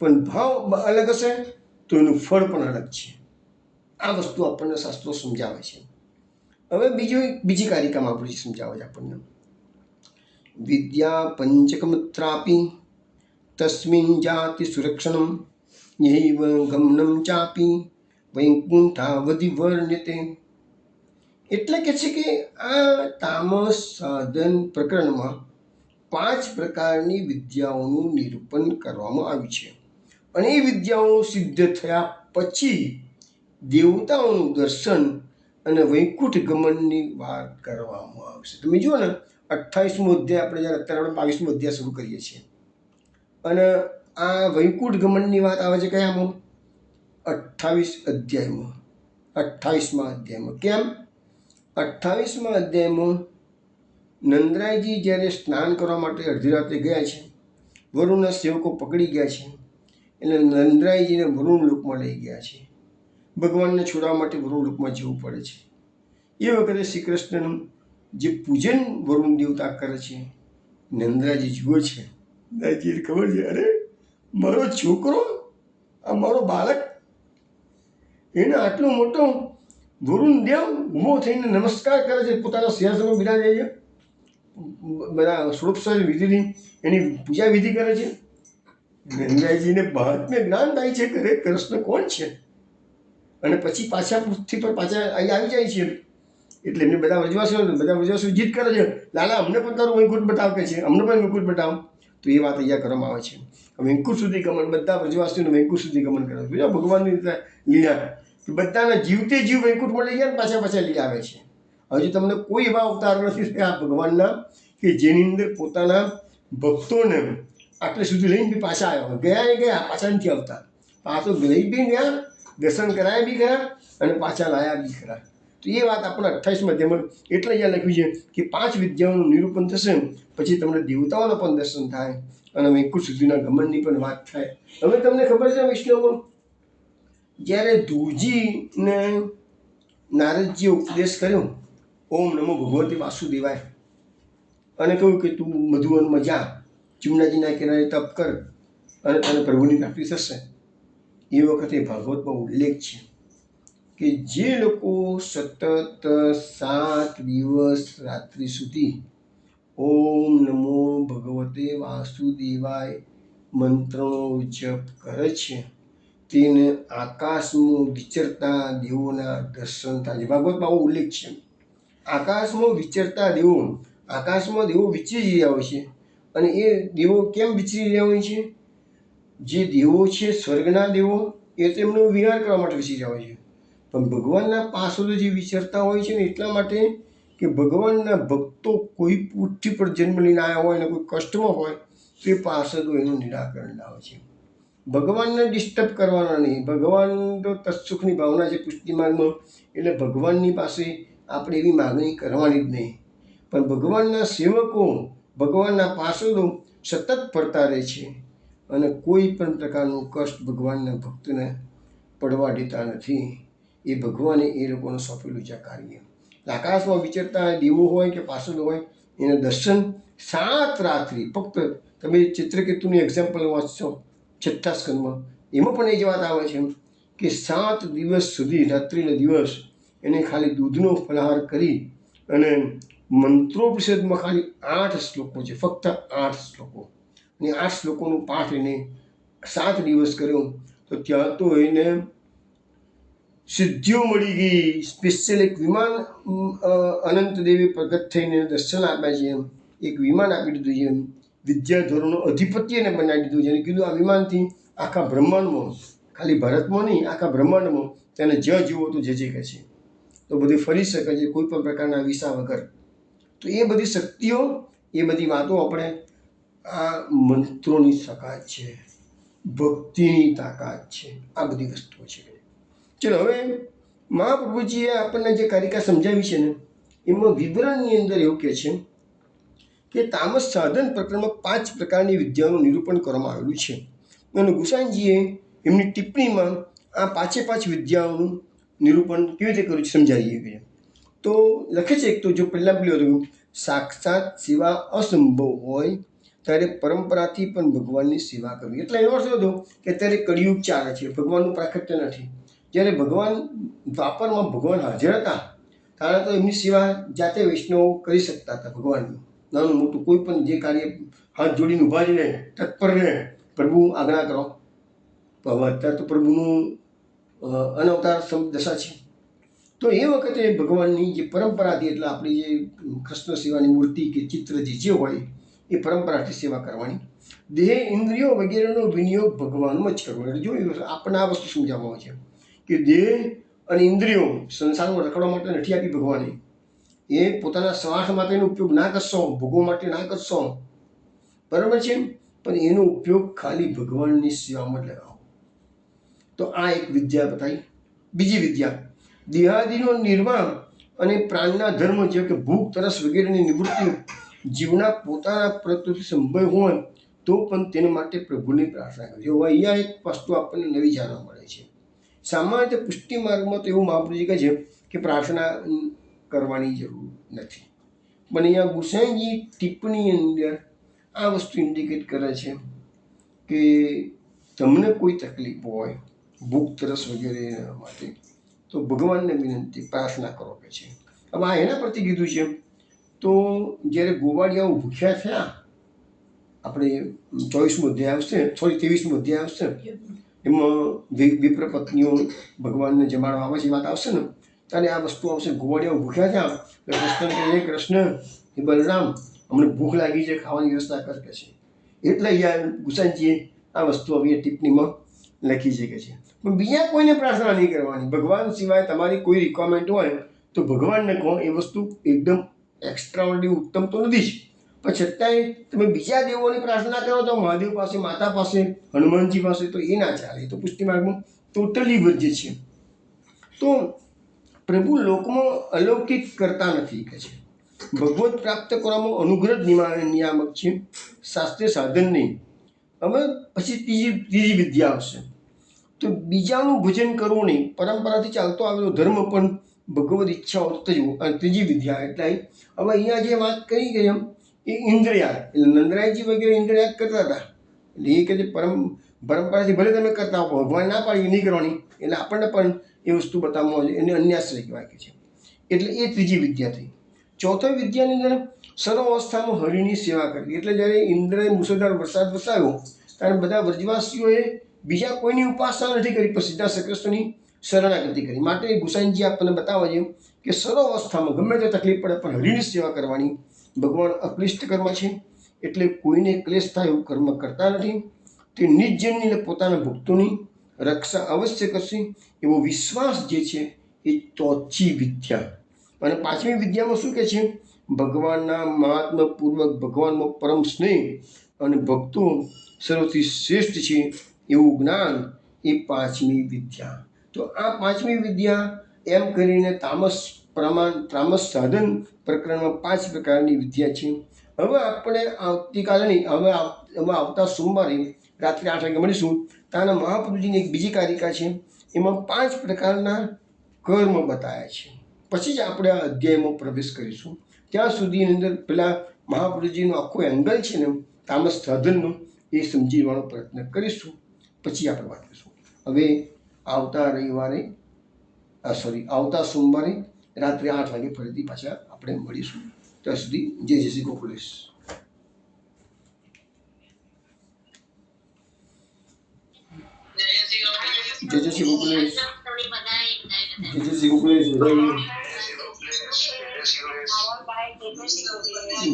S1: પણ ભાવ અલગ હશે તો એનું ફળ પણ અલગ છે. આ વસ્તુ આપણને શાસ્ત્રો સમજાવે છે. હવે બીજી કારિકામાં આપણે સમજાવે છે આપણને વિદ્યા પંચકમત્રાપી તસ્મિન જાતિ સુરક્ષણમ યૈવ ગમનમ ચાપી વૈકુંઠાવધિ વર્ણ્યતે. એટલે કે છે કે આ તામસ સાધન પ્રકરણમાં 5 પ્રકારની વિદ્યાઓનું નિરૂપણ કરવામાં આવ્યું છે. અને એ વિદ્યાઓ સિદ્ધ થયા પછી દેવતાઓનું દર્શન અને વૈકુંઠ ગમનની વાત કરવામાં આવશે. તમે જુઓ ને 28મો અધ્યાય આપણે જ્યારે અત્યારે આપણે 22મો અધ્યાય શરૂ કરીએ છીએ અને આ વૈકુંઠ ગમનની વાત આવે છે કયામાં? 28 અધ્યાયમાં. 28મા અધ્યાયમાં. કેમ? 28મા અધ્યાયમાં નંદરાયજી જ્યારે સ્નાન કરવા માટે અડધી રાતે ગયા છે, વરુણના સેવકો પકડી ગયા છે, એટલે નંદરાયજીને વરુણ લોકમાં લઈ ગયા છે. ભગવાનને છોડાવવા માટે વરુણ લોકમાં જવું પડે છે. એ વખતે શ્રી કૃષ્ણનું જે પૂજન વરુણ દેવતા કરે છે, નંદરાયજી જુએ છે. નંદરાયજીને ખબર છે, અરે મારો છોકરો, આ મારો બાળક, એને આટલો મોટો વરુણ દેવ ઊભો થઈને નમસ્કાર કરે છે, પોતાના સિંહાસનમાં બિરાજે છે, બધા ષોડશોપચાર વિધિની એની પૂજા વિધિ કરે છે. નંદરાયજીને મહાત્મ્ય જ્ઞાન થાય છે કે અરે કૃષ્ણ કોણ છે. અને પછી પાછા પૃથ્વી પર પાછા અહીં આવી જાય છે. એટલે એમને બધા વ્રજવાસીઓ જીદ કરે છે, લાલા અમને પણ તારું વૈકુંઠ બતાવ કે છે, અમને પણ વૈકુંઠ બતાવ. તો એ વાત અહીંયા કરવામાં આવે છે. વૈકુંઠ સુધી ગમન, બધા વ્રજવાસીઓને વૈકુંઠ સુધી ગમન કરે છે. ભગવાનની લીલા બધાને જીવતે જીવ વૈકુંઠમાં લઈ જાય ને પાછા લઈ આવે છે. હજુ તમને કોઈ એવા અવતાર નથી થયા ભગવાનના કે જેની અંદર પોતાના ભક્તોને આટલે સુધી લઈને બી પાછા આવ્યા. ગયા પાછા નથી આવતા. આ તો લઈ બી ગયા, દર્શન કરાયા બી ખરા અને પાછા લાયા બી ખરા. તો એ વાત આપણે 28મા અધ્યાયમાં એટલે અહીંયા લખ્યું છે કે 5 વિદ્યાઓનું નિરૂપણ થશે, પછી તમને દેવતાઓના પણ દર્શન થાય અને વૈકુંઠ સુધીના ગમનની પણ વાત થાય. હવે તમને ખબર છે વૈષ્ણવો, જ્યારે ધ્રુવજીને નારદજીએ ઉપદેશ કર્યો ઓમ નમો ભગવતે વાસુદેવાય અને કહ્યું કે તું મધુવનમાં જા, જમુનાજીના કિનારે તપ કર અને તને પ્રભુની પ્રાપ્તિ થશે. એ વખતે ભાગવતમાં ઉલ્લેખ છે કે જે લોકો સતત 7 દિવસ રાત્રિ સુધી ઓમ નમો ભગવતે વાસુદેવાય મંત્રનો જપ કરે છે તેને આકાશમાં વિચરતા દેવોના દર્શન થાય છે. ભાગવતમાં આવો ઉલ્લેખ છે. આકાશમાં વિચરતા દેવો, આકાશમાં દેવો વિચરી રહ્યા હોય છે. અને એ દેવો કેમ વિચરી રહ્યા હોય છે? જે દેવો છે સ્વર્ગના દેવો, એ તેમનો વિહાર કરવા માટે વિચરી રહ્યા હોય છે. પણ ભગવાનના પાર્ષદો જે વિચરતા હોય છે ને એટલા માટે કે ભગવાનના ભક્તો કોઈ પૃથ્વી પર જન્મ લઈને આવ્યા હોય અને કોઈ કષ્ટમાં હોય તો એ પાર્ષદો એનું નિરાકરણ લાવે છે. ભગવાનને ડિસ્ટર્બ કરવાના નહીં. ભગવાન તો તત્સુખની ભાવના છે પુષ્ટિ માર્ગમાં, એટલે ભગવાનની પાસે આપણે એવી માગણી કરવાની જ નહીં. પણ ભગવાનના સેવકો, ભગવાનના પાર્ષદો સતત ફરતા રહે છે અને કોઈ પણ પ્રકારનું કષ્ટ ભગવાનના ભક્તને પડવા દેતા નથી. એ ભગવાને એ લોકોને સોંપેલું છે કાર્ય. આકાશમાં વિચરતા દેવો હોય કે પાર્ષદો હોય એના દર્શન 7 રાત્રિ, ફક્ત તમે ચિત્રકેતુની એક્ઝામ્પલ વાંચશો 6થા સ્કંદમાં, એમાં પણ એ જ વાત આવે છે કે 7 દિવસ સુધી રાત્રિને દિવસ એને ખાલી દૂધનો ફલાહાર કરી અને મંત્રોપનિષદમાં ખાલી 8 શ્લોકો છે, ફક્ત 8 શ્લોકો, અને 8 શ્લોકોનું પાઠ એને 7 દિવસ કર્યો તો ત્યાં તો એને સિદ્ધિઓ મળી ગઈ. સ્પેશિયલ એક વિમાન અનંત દેવી પ્રગટ થઈને દર્શન આપ્યા છે. એક વિમાન આપી દીધું છે, વિદ્યાધરોનો અધિપતિ એને બનાવી દીધું છે. એને કીધું આ વિમાનથી આખા બ્રહ્માંડમાં, ખાલી ભારતમાં નહીં આખા બ્રહ્માંડમાં તેને જેવો તો જે કહે છે તો બધું ફરી શકે છે કોઈ પણ પ્રકારના વિસા વગર. તો એ બધી શક્તિઓ, એ બધી વાતો આપણે આ મંત્રોની તાકાત છે, ભક્તિની તાકાત છે, આ બધી વસ્તુઓ છે. ચલો હવે મહાપ્રભુજીએ આપણને જે કારિકા સમજાવી છે ને એમાં વિવરણની અંદર એવું કહે છે કે તામસ સાધન પ્રકરણમાં 5 પ્રકારની વિદ્યાઓનું નિરૂપણ કરવામાં આવેલું છે. અને ગુસાઈજીએ એમની ટિપ્પણીમાં આ 5 વિદ્યાઓનું નિરૂપણ કેવી રીતે કર્યું છે સમજાવીએ છીએ. તો લખે છે એક તો જો પહેલાં પેલું હતું સાક્ષાત સેવા અસંભવ હોય ત્યારે પરંપરાથી પણ ભગવાનની સેવા કરવી. એટલે એનો અર્થ હતો કે અત્યારે કળિયુગ ચાલે છે, ભગવાનનું પ્રાકટ્ય નથી. જ્યારે ભગવાન દ્વાપરમાં ભગવાન હાજર હતા ત્યારે તો એમની સેવા જાતે વૈષ્ણવ કરી શકતા હતા. ભગવાનનું નાનું મોટું કોઈ પણ જે કાર્ય હાથ જોડીને ઊભા રહીને તત્પર રહે, પ્રભુ આજ્ઞા કરો. હવે અત્યારે તો પ્રભુનું અનવતાર દશા છે. તો એ વખતે ભગવાનની જે પરંપરા હતી, એટલે આપણી જે કૃષ્ણ સેવાની મૂર્તિ કે ચિત્ર જે હોય એ પરંપરાથી સેવા કરવાની. દેહ ઇન્દ્રિયો વગેરેનો વિનિયોગ ભગવાનમાં જ કરવો. એટલે જો આપણને આ વસ્તુ સમજાવવામાં આવે છે કે દેહ અને ઇન્દ્રિયો સંસારમાં રખડવા માટે નથી આપી ભગવાને. એ પોતાના સ્વાર્થ માટેનો ઉપયોગ ના કરશો, ભોગવા માટે ના કરશો, બરાબર છે, પણ એનો ઉપયોગ ખાલી ભગવાનની સેવામાં જ લગાવો. તો આ એક વિદ્યા બતાવી. બીજી વિદ્યા, દેહાદિનો નિર્વાહ અને પ્રાણના ધર્મ જેવા કે ભૂખ, તરસ વગેરેની નિવૃત્તિ જીવના પોતાના પ્રત્યુથી સંભવ હોય તો પણ તેના માટે પ્રભુની પ્રાર્થના કરવી. હવે અહીંયા એક વસ્તુ આપણને નવી જાણવા મળે છે. સામાન્ય રીતે પુષ્ટિ માર્ગમાં તો એવું મહાપ્રભુજી કહે છે કે પ્રાર્થના કરવાની જરૂર નથી. પણ અહીંયા ગુસાઈજી ટિપ્પણી અંદર આ વસ્તુ ઇન્ડિકેટ કરે છે કે તમને કોઈ તકલીફ હોય, ભૂખ તરસ વગેરે માટે, તો ભગવાનને વિનંતી પ્રાર્થના કરો કે છે. હવે આ એના પરથી કીધું છે. તો જ્યારે ગોવાળિયાઓ ભૂખ્યા થયા, આપણે 24મો અધ્યાય આવશે, 23મો અધ્યાય આવશે, એમાં વિપ્ર પત્નીઓ ભગવાનને જમાડવા આવે છે, વાત આવશે ને, ત્યારે આ વસ્તુ આવશે. ગોવાળિયાઓ ભૂખ્યા થયા એટલે કૃષ્ણ કહે, હે કૃષ્ણ, હે બલરામ, અમને ભૂખ લાગી છે, ખાવાની વ્યવસ્થા કર કે છે. એટલે અહીંયા ગુસાઈજીએ આ વસ્તુ હવે ટિપ્પણીમાં લખી છે કે છે. પણ બીજા કોઈને પ્રાર્થના નહીં કરવાની. ભગવાન સિવાય તમારી કોઈ રિક્વાયરમેન્ટ હોય તો ભગવાનને કહો. એ વસ્તુ એકદમ એક્સ્ટ્રા ઓર્ડિનરી ઉત્તમ તો નથી જ, પણ છતાંય તમે બીજા દેવોની પ્રાર્થના કરો તો મહાદેવ પાસે, માતા પાસે, હનુમાનજી પાસે, તો એ ના ચાલે. એ તો પુષ્ટિ માર્ગમાં ટોટલી વર્જ્ય છે. તો પ્રભુ લોકમાં અલૌકિક કરતા નથી કે છે. ભગવત પ્રાપ્ત કરવામાં અનુગ્રહ નિયામક છે, શાસ્ત્રીય સાધન નહીં. હવે પછી ત્રીજી વિદ્યા આવશે. તો બીજાનું ભજન કરવું નહીં, પરંપરાથી ચાલતો આવેલો ધર્મ પણ ભગવદ ઈચ્છા હોત જ. અને ત્રીજી વિદ્યા એટલે હવે અહીંયા જે વાત કરી ગઈ એમ એ ઇન્દ્રિયાગ, એટલે નંદરાયજી વગેરે ઇન્દ્રિયાગ કરતા હતા. એટલે એ કહે છે પરંપરાથી ભલે તમે કરતા હો, ભગવાન ના પાડી નહીં કરવાની, એટલે આપણને પણ એ વસ્તુ બતાવવામાં આવે છે, એને અન્યાશ્રય કહેવાય કે છે. એટલે એ ત્રીજી વિદ્યા થઈ. ચોથા વિદ્યાની અંદર સર્વ અવસ્થામાં હરિની સેવા કરવી. એટલે જ્યારે ઇન્દ્રએ મુસળધાર વરસાદ વરસાવ્યો ત્યારે બધા વ્રજવાસીઓએ બીજા કોઈની ઉપાસના નથી કરી, પણ સીધા શ્રી કૃષ્ણની શરણાગતિ કરી. માટે ગુસાઈજી આપણને બતાવે છે કે સર્વ અવસ્થામાં ગમે તે તકલીફ પડે પણ હરિની સેવા કરવાની. ભગવાન અક્લિષ્ટ કર્મ છે, એટલે કોઈને ક્લેશ થાય એવું કર્મ કરતા નથી. તે નિજજનની અને પોતાના ભક્તોની રક્ષા અવશ્ય કરશે એવો વિશ્વાસ જે છે એ ચોથી વિદ્યા. અને પાંચમી વિદ્યામાં શું કહે છે? ભગવાનના મહાત્માપૂર્વક ભગવાનમાં પરમ સ્નેહ અને ભક્તો સર્વથી શ્રેષ્ઠ છે એવું જ્ઞાન, એ પાંચમી વિદ્યા. તો આ પાંચમી વિદ્યા એમ કરીને તામસ સાધન પ્રકરણમાં 5 પ્રકારની વિદ્યા છે. હવે આપણે આવતીકાલે નહીં, હવે આવતા સોમવારે રાત્રે 8 વાગે મળીશું. તાના મહાપ્રભુજીની એક બીજી કારિકા છે, એમાં 5 પ્રકારના કર્મ બતાવ્યા છે. પછી જ આપણે આ અધ્યાયમાં પ્રવેશ કરીશું. ત્યાં સુધીની અંદર પેલા મહાપ્રભુજીનો આખો એંગલ છે ને તામસ સાધનનો, એ સમજીવાનો પ્રયત્ન કરીશું. પછી આપણે વાત કરીશું. હવે આવતા સોમવારે રાત્રે 8 વાગે ફરીથી પાછા આપણે મળીશું. ત્યાં સુધી જય જય શ્રી ગોકુલેશ. જય જય શ્રી ગોકુલેશ. જય જય શ્રી ગોકુલેશ.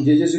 S1: જય જય શ્રી